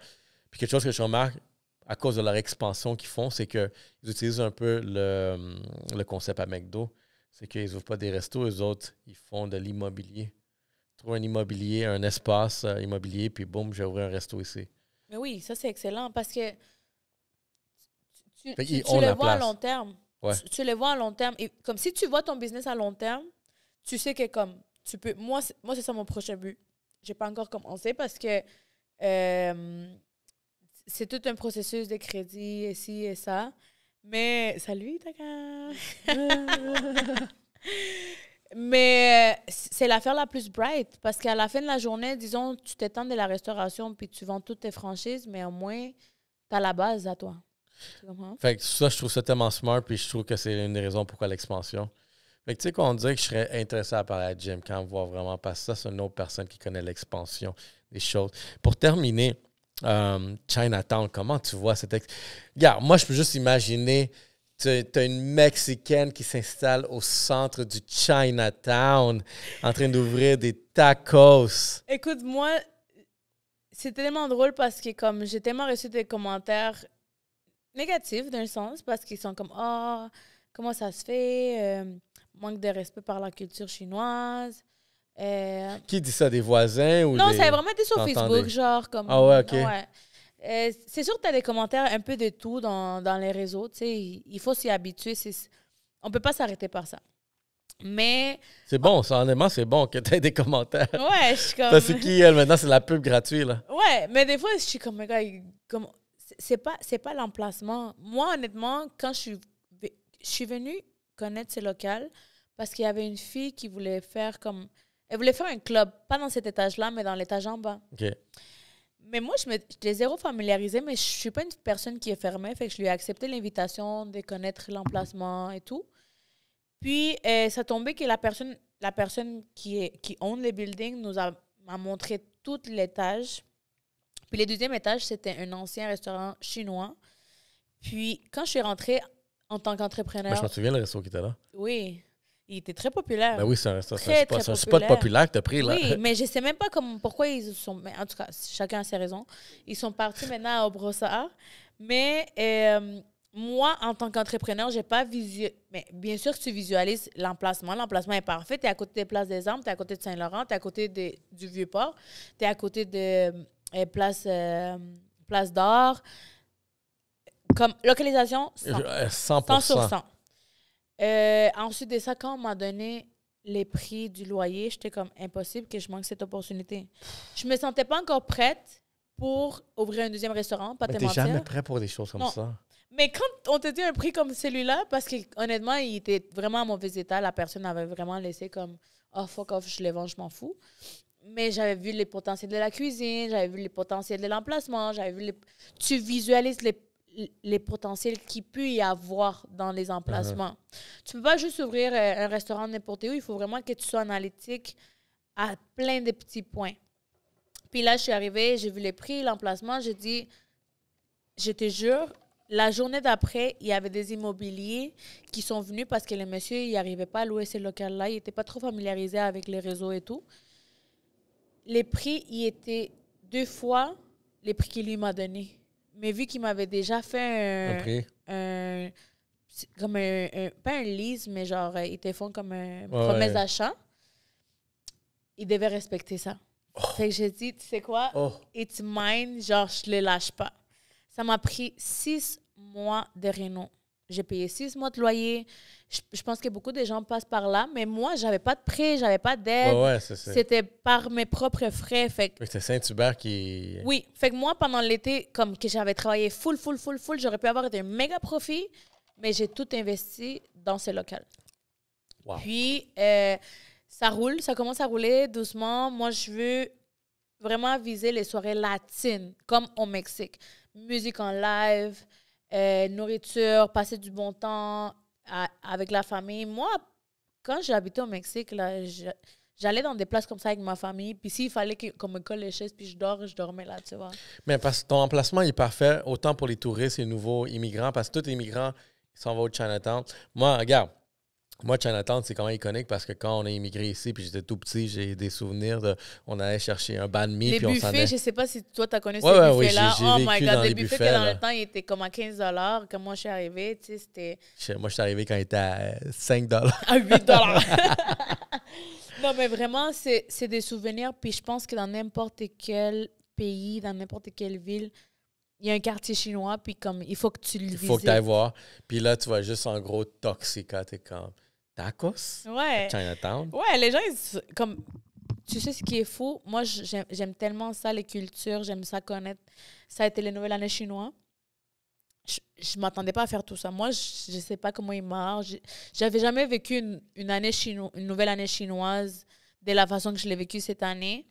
Puis quelque chose que je remarque, à cause de leur expansion qu'ils font, c'est qu'ils utilisent un peu le concept à McDo. C'est qu'ils n'ouvrent pas des restos, eux autres, ils font de l'immobilier. Ils trouvent un immobilier, un espace immobilier, puis boum, j'ai ouvert un resto ici. Mais oui, ça, c'est excellent parce que tu ont le la vois à place. long terme. Ouais. Tu le vois à long terme. Et comme si tu vois ton business à long terme, tu sais que comme tu peux. Moi, c'est ça mon prochain but. J'ai pas encore commencé parce que c'est tout un processus de crédit, ici et ça. Mais salut, Taka! Mais c'est l'affaire la plus bright parce qu'à la fin de la journée, disons, tu t'étends de la restauration puis tu vends toutes tes franchises, mais au moins, tu as la base à toi. Tu comprends? Fait que ça, je trouve ça tellement smart, puis je trouve que c'est une des raisons pourquoi l'expansion. Fait que tu sais, qu'on dirait que je serais intéressé à parler à Jim quand on voit vraiment, parce que ça, c'est une autre personne qui connaît l'expansion des choses. Pour terminer, Chinatown, comment tu vois cette... Regarde, moi, je peux juste imaginer, tu as une Mexicaine qui s'installe au centre du Chinatown en train d'ouvrir des tacos. Écoute, moi, c'est tellement drôle parce que comme j'ai tellement reçu des commentaires négatifs d'un sens parce qu'ils sont comme « Ah, comment ça se fait? Manque de respect par la culture chinoise. » Qui dit ça, des voisins ou Non, des... ça a vraiment été sur Facebook, genre comme... Ah ouais, OK. Ouais. C'est sûr que tu as des commentaires un peu de tout dans les réseaux, tu sais, il faut s'y habituer. On peut pas s'arrêter par ça. Mais... C'est bon, ça, honnêtement, c'est bon que tu aies des commentaires. Ouais, je suis comme... Ça, c'est qui, elle, maintenant? C'est la pub gratuite, là. Ouais, mais des fois, je suis comme, gars, comme... c'est pas l'emplacement. Moi, honnêtement, quand je suis venue connaître ce local parce qu'il y avait une fille qui voulait faire comme... Elle voulait faire un club, pas dans cet étage-là, mais dans l'étage en bas. OK. Mais moi, j'étais zéro familiarisée, mais je suis pas une personne qui est fermée, fait que je lui ai accepté l'invitation de connaître l'emplacement et tout. Puis, ça tombait que la personne qui own le building m'a montré tout l'étage. Puis, le deuxième étage, c'était un ancien restaurant chinois. Puis, quand je suis rentrée en tant qu'entrepreneur... Ben, je me souviens le resto qui était là. Oui, il était très populaire. Ben oui, c'est un restaurant. C'est un spot populaire que tu as pris, là. Oui, mais je sais même pas pourquoi ils sont... Mais en tout cas, chacun a ses raisons. Ils sont partis maintenant au Brossard. Mais moi, en tant qu'entrepreneur, j'ai pas Mais bien sûr que tu visualises l'emplacement. L'emplacement est parfait. Tu es à côté des Places des Armes, tu es à côté de Saint-Laurent, tu es à côté du Vieux-Port, tu es à côté de Place d'Or. Comme localisation, 100%. Ensuite de ça, quand on m'a donné les prix du loyer, j'étais comme impossible que je manque cette opportunité. Je me sentais pas encore prête pour ouvrir un deuxième restaurant, pas te mentir. Mais t'es jamais prêt pour des choses comme ça. Mais quand on te dit un prix comme celui-là, parce que honnêtement, il était vraiment à mauvais état, la personne avait vraiment laissé comme « Oh, fuck off, je les vends, je m'en fous ». Mais j'avais vu les potentiels de la cuisine, j'avais vu les potentiels de l'emplacement, tu visualises les potentiels qu'il peut y avoir dans les emplacements. Tu peux pas juste ouvrir un restaurant n'importe où. Il faut vraiment que tu sois analytique à plein de petits points. Puis là, je suis arrivée, j'ai vu les prix, l'emplacement. J'ai dit, je te jure, la journée d'après, il y avait des immobiliers qui sont venus parce que le monsieur, il n'arrivait pas à louer ces locales-là. Il n'était pas trop familiarisé avec les réseaux et tout. Les prix, ils étaient 2 fois les prix qu'il lui m'a donnés. Mais vu qu'il m'avait déjà fait pas un lease, mais genre, ils te font comme une promesse d'achat, il devait respecter ça. Fait que j'ai dit, tu sais quoi, it's mine, genre, je le lâche pas. Ça m'a pris 6 mois de réno. J'ai payé 6 mois de loyer. Je pense que beaucoup de gens passent par là, mais moi, j'avais pas de prêt, j'avais pas d'aide. C'était par mes propres frais. C'est Saint-Hubert qui... Oui. Fait que moi, pendant l'été, comme que j'avais travaillé full, j'aurais pu avoir un méga profit, mais j'ai tout investi dans ce local. Wow. Puis, ça roule, ça commence à rouler doucement. Moi, je veux vraiment viser les soirées latines, comme au Mexique. Musique en live, nourriture, passer du bon temps avec la famille. Moi, quand j'habitais au Mexique, là, j'allais dans des places comme ça avec ma famille. Puis s'il fallait qu'on me colle les chaises, puis je dormais là, tu vois. Mais parce que ton emplacement il est parfait, autant pour les touristes et les nouveaux immigrants, parce que tous les immigrants, ils s'en vont au Chinatown. Moi, regarde, moi, Chinatown, c'est quand même iconique parce que quand on est immigré ici, puis j'étais tout petit, j'ai des souvenirs de. On allait chercher un band mi, Les puis on s'en buffets, allait. je sais pas si toi, tu as connu Ouais, ces ouais, oui, buffets-là. j'ai Oh vécu my God, dans les les buffets buffets, que dans là. le temps, ils étaient comme à 15 $. Quand moi, je suis arrivée, tu sais, c'était Moi, je suis arrivé quand il était à 5 à 8 $. Non, mais vraiment, c'est des souvenirs. Puis je pense que dans n'importe quel pays, dans n'importe quelle ville, il y a un quartier chinois, puis comme il faut que tu le Il visites. faut que tu ailles voir. Puis là, tu vois juste en gros Toxica, t'es comme tacos? Ouais. Chinatown? Ouais, les gens, comme. Tu sais ce qui est fou? Moi, j'aime tellement ça, les cultures, j'aime ça connaître. Ça a été les nouvelles années chinois. Je m'attendais pas à faire tout ça. Moi, je sais pas comment ils marchent. J'avais jamais vécu une nouvelle année chinoise de la façon que je l'ai vécue cette année.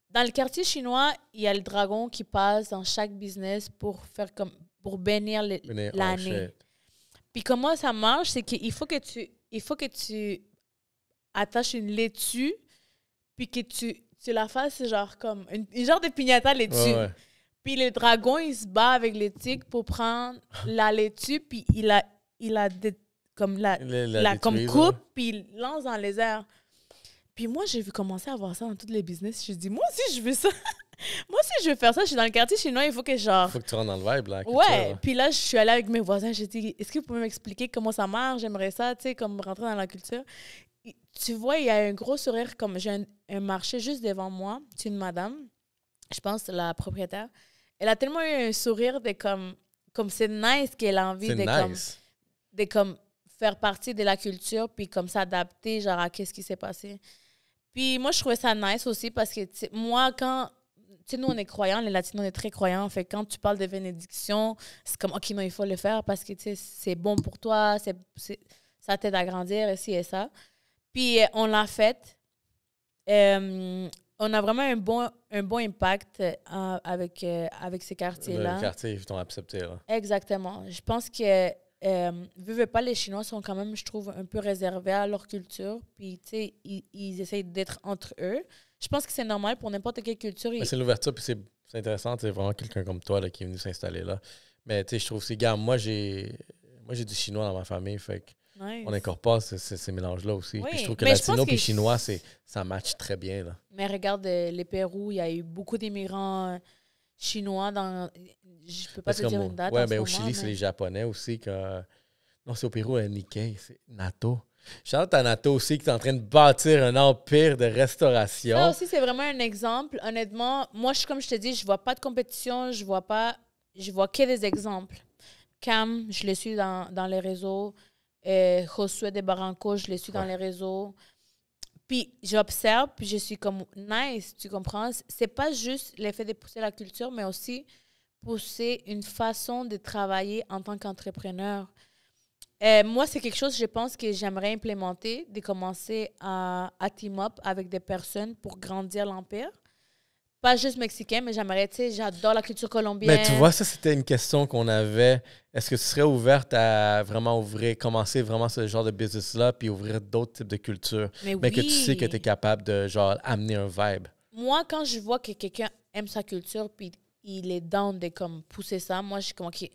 Dans le quartier chinois, il y a le dragon qui passe dans chaque business pour bénir l'année. Puis comment ça marche, c'est qu'il faut que tu attaches une laitue, puis que tu la fasses genre comme une genre de piñata laitue. Ouais. Puis le dragon, il se bat avec les tigres pour prendre la laitue, puis il la comme coupe, puis il lance dans les airs. Puis moi, j'ai vu commencer à voir ça dans tous les business. Je me dis, moi aussi, je veux ça. Moi aussi, je veux faire ça. Je suis dans le quartier chinois, il faut que genre... Il faut que tu rentres dans le vibe, là. Ouais. Puis là, je suis allée avec mes voisins. J'ai dit, est-ce que vous pouvez m'expliquer comment ça marche? J'aimerais ça, tu sais, comme rentrer dans la culture. Tu vois, il y a un gros sourire, comme j'ai un marché juste devant moi. C'est une madame, je pense, la propriétaire. Elle a tellement eu un sourire de comme c'est nice qu'elle a envie de comme faire partie de la culture, puis comme s'adapter, genre, à qu'est-ce qui s'est passé. Puis moi, je trouvais ça nice aussi parce que, moi, quand... Tu sais, nous, on est croyants, les Latinos, on est très croyants. Fait quand tu parles de bénédiction, c'est comme, OK, non, il faut le faire parce que, tu sais, c'est bon pour toi, ça t'aide à grandir, ici et ça. Puis on l'a fait. On a vraiment un bon impact avec ces quartiers-là. Le quartier, ils t'ont accepté, là. Exactement. Je pense que, veux pas, les Chinois sont quand même, je trouve, un peu réservés à leur culture. Puis, tu sais, ils essayent d'être entre eux. Je pense que c'est normal pour n'importe quelle culture. C'est l'ouverture, puis c'est intéressant. C'est vraiment quelqu'un comme toi là, qui est venu s'installer là. Mais, tu sais, je trouve que, gars, moi, j'ai du chinois dans ma famille, fait que nice. On incorpore ces mélanges-là aussi. Oui. Puis je trouve que latino et chinois, ça match très bien. Là. Mais regarde, les Pérou, il y a eu beaucoup d'immigrants chinois dans... Je peux pas te dire une date. Ouais, mais au Chili, c'est les Japonais aussi. Non, c'est au Pérou, Nikkei, c'est Natto. Chante à Natto aussi qui est en train de bâtir un empire de restauration. Ça aussi, c'est vraiment un exemple. Honnêtement, moi, comme je te dis, je vois pas de compétition, je vois que des exemples. Cam, je le suis dans les réseaux. Josué de Barranco, je le suis dans les réseaux. Puis j'observe, puis je suis comme nice, tu comprends? C'est pas juste l'effet de pousser la culture, mais aussi pousser une façon de travailler en tant qu'entrepreneur. Moi, c'est quelque chose, je pense, que j'aimerais implémenter, de commencer à team up avec des personnes pour grandir l'empire. Pas juste mexicain, mais j'aimerais, tu sais, j'adore la culture colombienne. Mais tu vois, ça, c'était une question qu'on avait. Est-ce que tu serais ouverte à vraiment commencer vraiment ce genre de business-là, puis ouvrir d'autres types de cultures, mais oui. Que tu sais que tu es capable de, genre, amener un vibe? Moi, quand je vois que quelqu'un aime sa culture, puis il est down de, comme, pousser ça, moi, je suis comme, OK,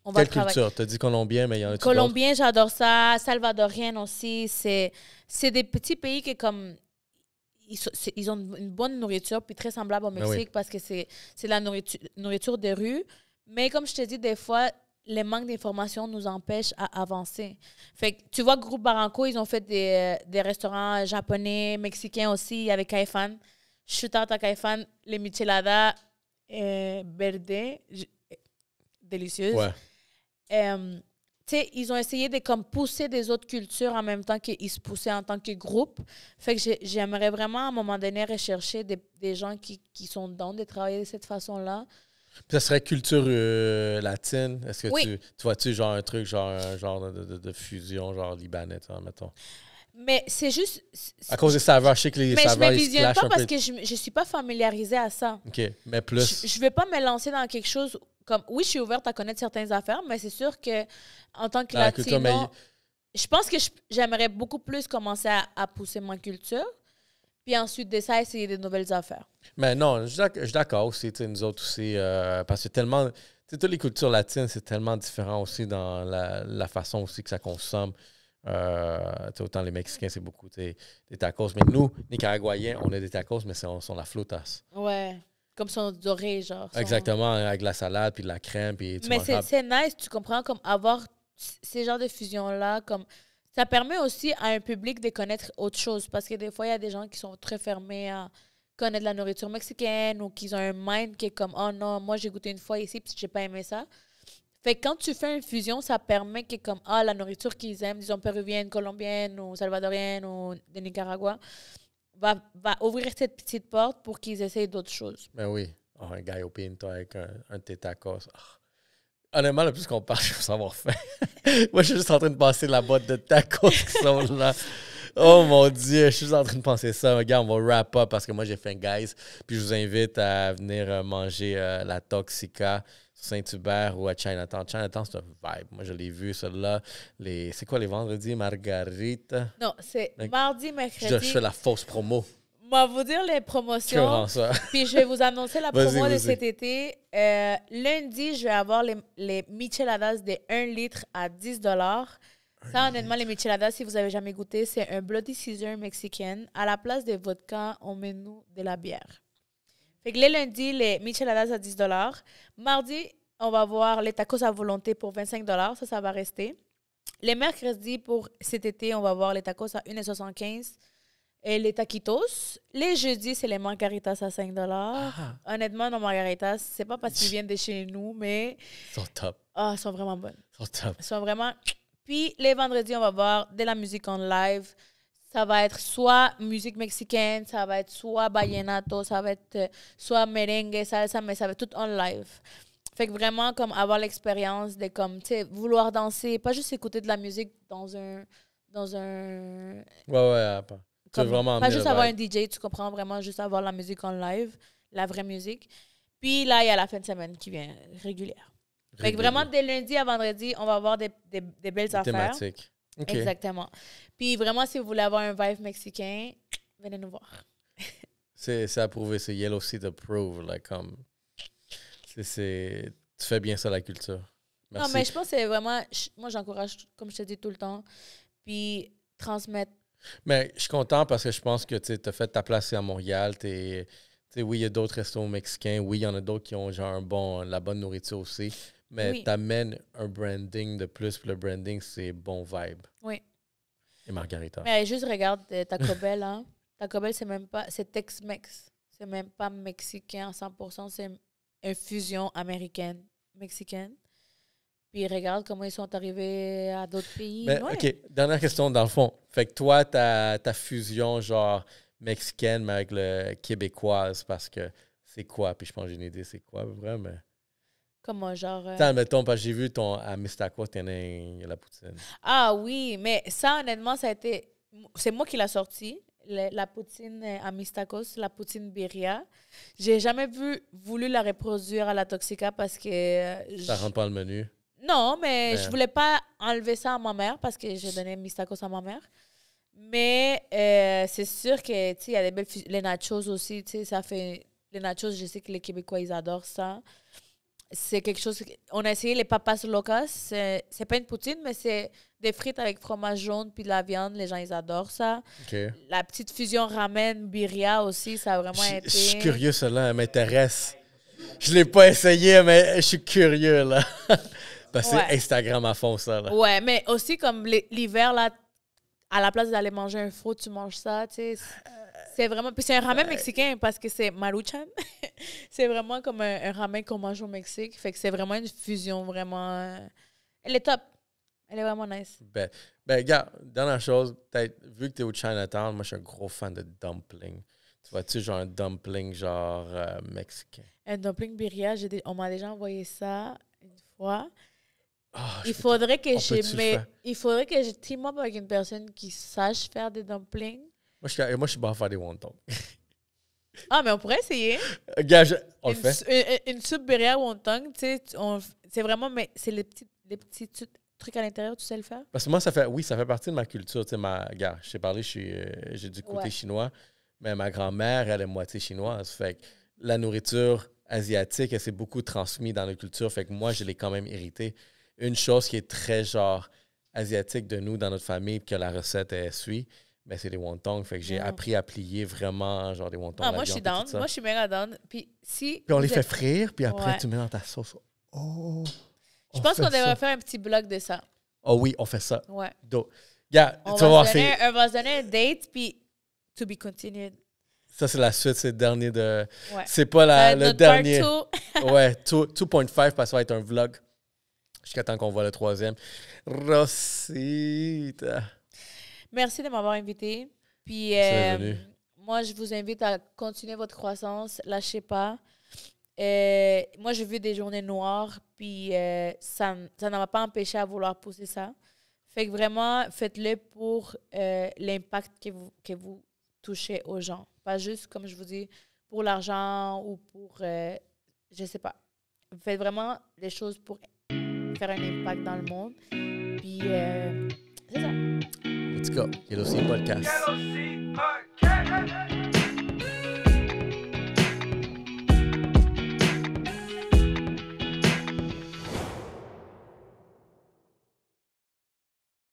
on va travailler. Quelle culture? Tu as dit colombien, mais il y en a Colombien, j'adore ça. Salvadorien aussi. C'est des petits pays qui, comme... Ils ont une bonne nourriture, puis très semblable au Mexique parce que c'est la nourriture de rue. Mais comme je te dis, des fois, les manques d'informations nous empêchent à avancer. Fait que, tu vois, Groupe Barranco, ils ont fait des restaurants japonais, mexicains aussi, avec Caifan. Shoot out à Caifan, les micheladas verde, délicieuses. Ouais. Ils ont essayé de comme, pousser des autres cultures en même temps qu'ils se poussaient en tant que groupe. Fait que j'aimerais vraiment, à un moment donné, rechercher des gens qui sont dans de travailler de cette façon-là. Puis ça serait culture latine? Est-ce que oui. tu vois-tu genre un truc, genre de fusion, genre libanais, mettons? Mais c'est juste... À cause des saveurs, je sais que les Mais je saveurs, ne ils se visionne clashent pas un parce peu. que je ne suis pas familiarisée à ça. OK, mais plus... Je ne vais pas me lancer dans quelque chose comme... Oui, je suis ouverte à connaître certaines affaires, mais c'est sûr que en tant que Dans la culture, latino, mais... je pense que j'aimerais beaucoup plus commencer à pousser ma culture, puis ensuite de ça, essayer de nouvelles affaires. Mais non, je suis d'accord aussi, tu sais, nous autres aussi, parce que tellement... Tu sais, toutes les cultures latines, c'est tellement différent aussi dans la façon aussi que ça consomme. Tu sais, autant les Mexicains, c'est beaucoup des tacos. Mais nous, Nicaraguayens, on a des tacos, mais on sont la flotas. Ouais, comme son doré, genre. Exactement, avec la salade, puis de la crème, puis tu Mais manges... c'est nice, tu comprends, comme avoir ces genres de fusions-là, comme ça permet aussi à un public de connaître autre chose. Parce que des fois, il y a des gens qui sont très fermés à connaître la nourriture mexicaine ou qui ont un mind qui est comme, oh non, moi j'ai goûté une fois ici puis j'ai pas aimé ça. Fait que quand tu fais une fusion, ça permet que comme, ah, la nourriture qu'ils aiment, disons péruvienne, colombienne ou salvadorienne ou de Nicaragua, va ouvrir cette petite porte pour qu'ils essayent d'autres choses. Ben oui. Oh, un gallo pinto avec un de tes tacos. Oh. Honnêtement, le plus qu'on parle, je veux savoir faim. Moi, je suis juste en train de passer la boîte de tacos qui sont là. Oh mon Dieu, je suis juste en train de penser ça. Regarde, on va wrap up parce que moi, j'ai faim, guys. Puis je vous invite à venir manger la Toxica sur Saint-Hubert ou à Chinatown. Chinatown, c'est un vibe. Moi, je l'ai vu, celle-là. C'est quoi les vendredis? Margarita? Non, c'est mardi, mercredi. Je fais la fausse promo. Moi, vous dire les promotions. Puis je vais vous annoncer la promo de cet été. Lundi, je vais avoir les micheladas de 1 litre à 10 $. Ça, honnêtement, les micheladas, si vous avez jamais goûté, c'est un Bloody Caesar mexicain. À la place des vodka, on met nous de la bière. Fait que les lundis, les micheladas à 10 $. Mardi, on va avoir les tacos à volonté pour 25 $. Ça va rester. Les mercredis, pour cet été, on va avoir les tacos à 1,75 $ et les taquitos. Les jeudis, c'est les margaritas à 5 $. Honnêtement, nos margaritas, c'est pas parce qu'ils viennent de chez nous, mais... Ils sont top. Ah, ils sont vraiment bonnes. Ils sont top. Ils sont vraiment... Puis, les vendredis, on va voir de la musique en live. Ça va être soit musique mexicaine, ça va être soit vallenato, ça va être soit merengue, salsa, mais ça va être tout en live. Fait que vraiment, comme avoir l'expérience de, comme, tu sais, vouloir danser, pas juste écouter de la musique dans un... Ouais, pas. Comme, vraiment pas juste avoir un DJ, tu comprends, vraiment juste avoir la musique en live, la vraie musique. Puis là, il y a la fin de semaine qui vient régulière. Fait que vraiment, dès lundi à vendredi, on va avoir des belles affaires. Thématiques. Okay. Exactement. Puis vraiment, si vous voulez avoir un vibe mexicain, venez nous voir. c'est approuvé, c'est Yellow Seed Approved. Like, tu fais bien ça, la culture. Merci. Non, mais je pense que c'est vraiment... Moi, j'encourage, comme je te dis tout le temps, puis transmettre. Mais je suis content parce que je pense que tu as fait ta place à Montréal. Oui, il y a d'autres restaurants mexicains. Oui, il y en a d'autres qui ont genre la bonne nourriture aussi. Mais oui. tu amènes un branding de plus. Puis le branding, c'est bon vibe. Oui. Et Margarita. Mais juste regarde Taco Bell. Hein. Taco Bell, c'est même pas... C'est Tex-Mex. C'est même pas mexicain à 100%. C'est une fusion américaine, mexicaine. Puis regarde comment ils sont arrivés à d'autres pays. Mais, ouais. OK, dernière question dans le fond. Fait que toi, ta fusion genre mexicaine, mais avec le québécoise, parce que c'est quoi? Puis je pense que j'ai une idée, c'est quoi, vraiment? Comment, genre... Mettons, parce que j'ai vu à Mistaqua, il y a la poutine. Ah oui, mais ça, honnêtement, ça a été... C'est moi qui l'ai sorti, la poutine à Mistacos, la poutine birria. J'ai jamais voulu la reproduire à la Toxica parce que... Ça rentre pas dans le menu? Non, mais je voulais pas enlever ça à ma mère parce que j'ai donné Mistacos à ma mère. Mais c'est sûr que, tu sais, il y a des belles... Les nachos aussi, tu sais, ça fait... Les nachos, je sais que les Québécois, ils adorent ça. C'est quelque chose... On a essayé les papas locas. C'est pas une poutine, mais c'est des frites avec fromage jaune puis de la viande. Les gens, ils adorent ça. Okay. La petite fusion ramen birria aussi, ça a vraiment été... Je suis curieux, celle-là. Elle m'intéresse. Je l'ai pas essayé, mais je suis curieux, là. Parce que c'est Instagram à fond, ça, là. Ouais, mais aussi, comme l'hiver, là, à la place d'aller manger un faux, tu manges ça, tu sais... C'est vraiment... Puis c'est un ramen mexicain parce que c'est Maruchan. C'est vraiment comme un ramen qu'on mange au Mexique. Fait que c'est vraiment une fusion vraiment... Elle est top. Elle est vraiment nice. Ben, regarde, dernière chose, peut-être, vu que tu es au Chinatown, moi, je suis un gros fan de dumpling. Tu vois-tu, genre un dumpling, genre mexicain? Un dumpling birria, on m'a déjà envoyé ça une fois. Il faudrait que peut-tu le faire? il faudrait que je team up avec une personne qui sache faire des dumplings. Moi, je suis bon à faire des wontons. Ah, mais on pourrait essayer. Gars, on le fait. Une soupe birria wonton, tu sais, c'est vraiment, mais c'est les petits trucs à l'intérieur, tu sais le faire? Parce que moi, ça fait partie de ma culture. Tu sais, gars, je t'ai parlé, j'ai du côté chinois, mais ma grand-mère, elle est moitié chinoise. Fait que la nourriture asiatique, elle s'est beaucoup transmise dans la culture. Fait que moi, je l'ai quand même hérité. Une chose qui est très, genre, asiatique de nous, dans notre famille, que la recette, elle suit, ben, c'est les wontons. Fait que j'ai appris à plier vraiment, genre, des wontons. Ah, moi, je suis down. Moi, je suis méga down. Puis on les fait frire, puis après, tu mets dans ta sauce. Oh! Je pense qu'on devrait faire un petit blog de ça. Oh oui, on fait ça. Ouais. Yeah, on va se donner un date, puis to be continued. Ça, c'est la suite, c'est le dernier de... Ouais. C'est pas le dernier. Ouais, 2.5, parce que ça va être un vlog. Jusqu'à temps qu'on voit le troisième. Rosita. Merci de m'avoir invité. Puis, moi, je vous invite à continuer votre croissance. Lâchez pas. Moi, j'ai vu des journées noires, puis ça ne m'a pas empêché à vouloir pousser ça. Fait que vraiment, faites-le pour l'impact que vous touchez aux gens. Pas juste, comme je vous dis, pour l'argent ou pour, je sais pas. Faites vraiment des choses pour faire un impact dans le monde. Puis, c'est ça. Let's go. Yellow Sea Podcast.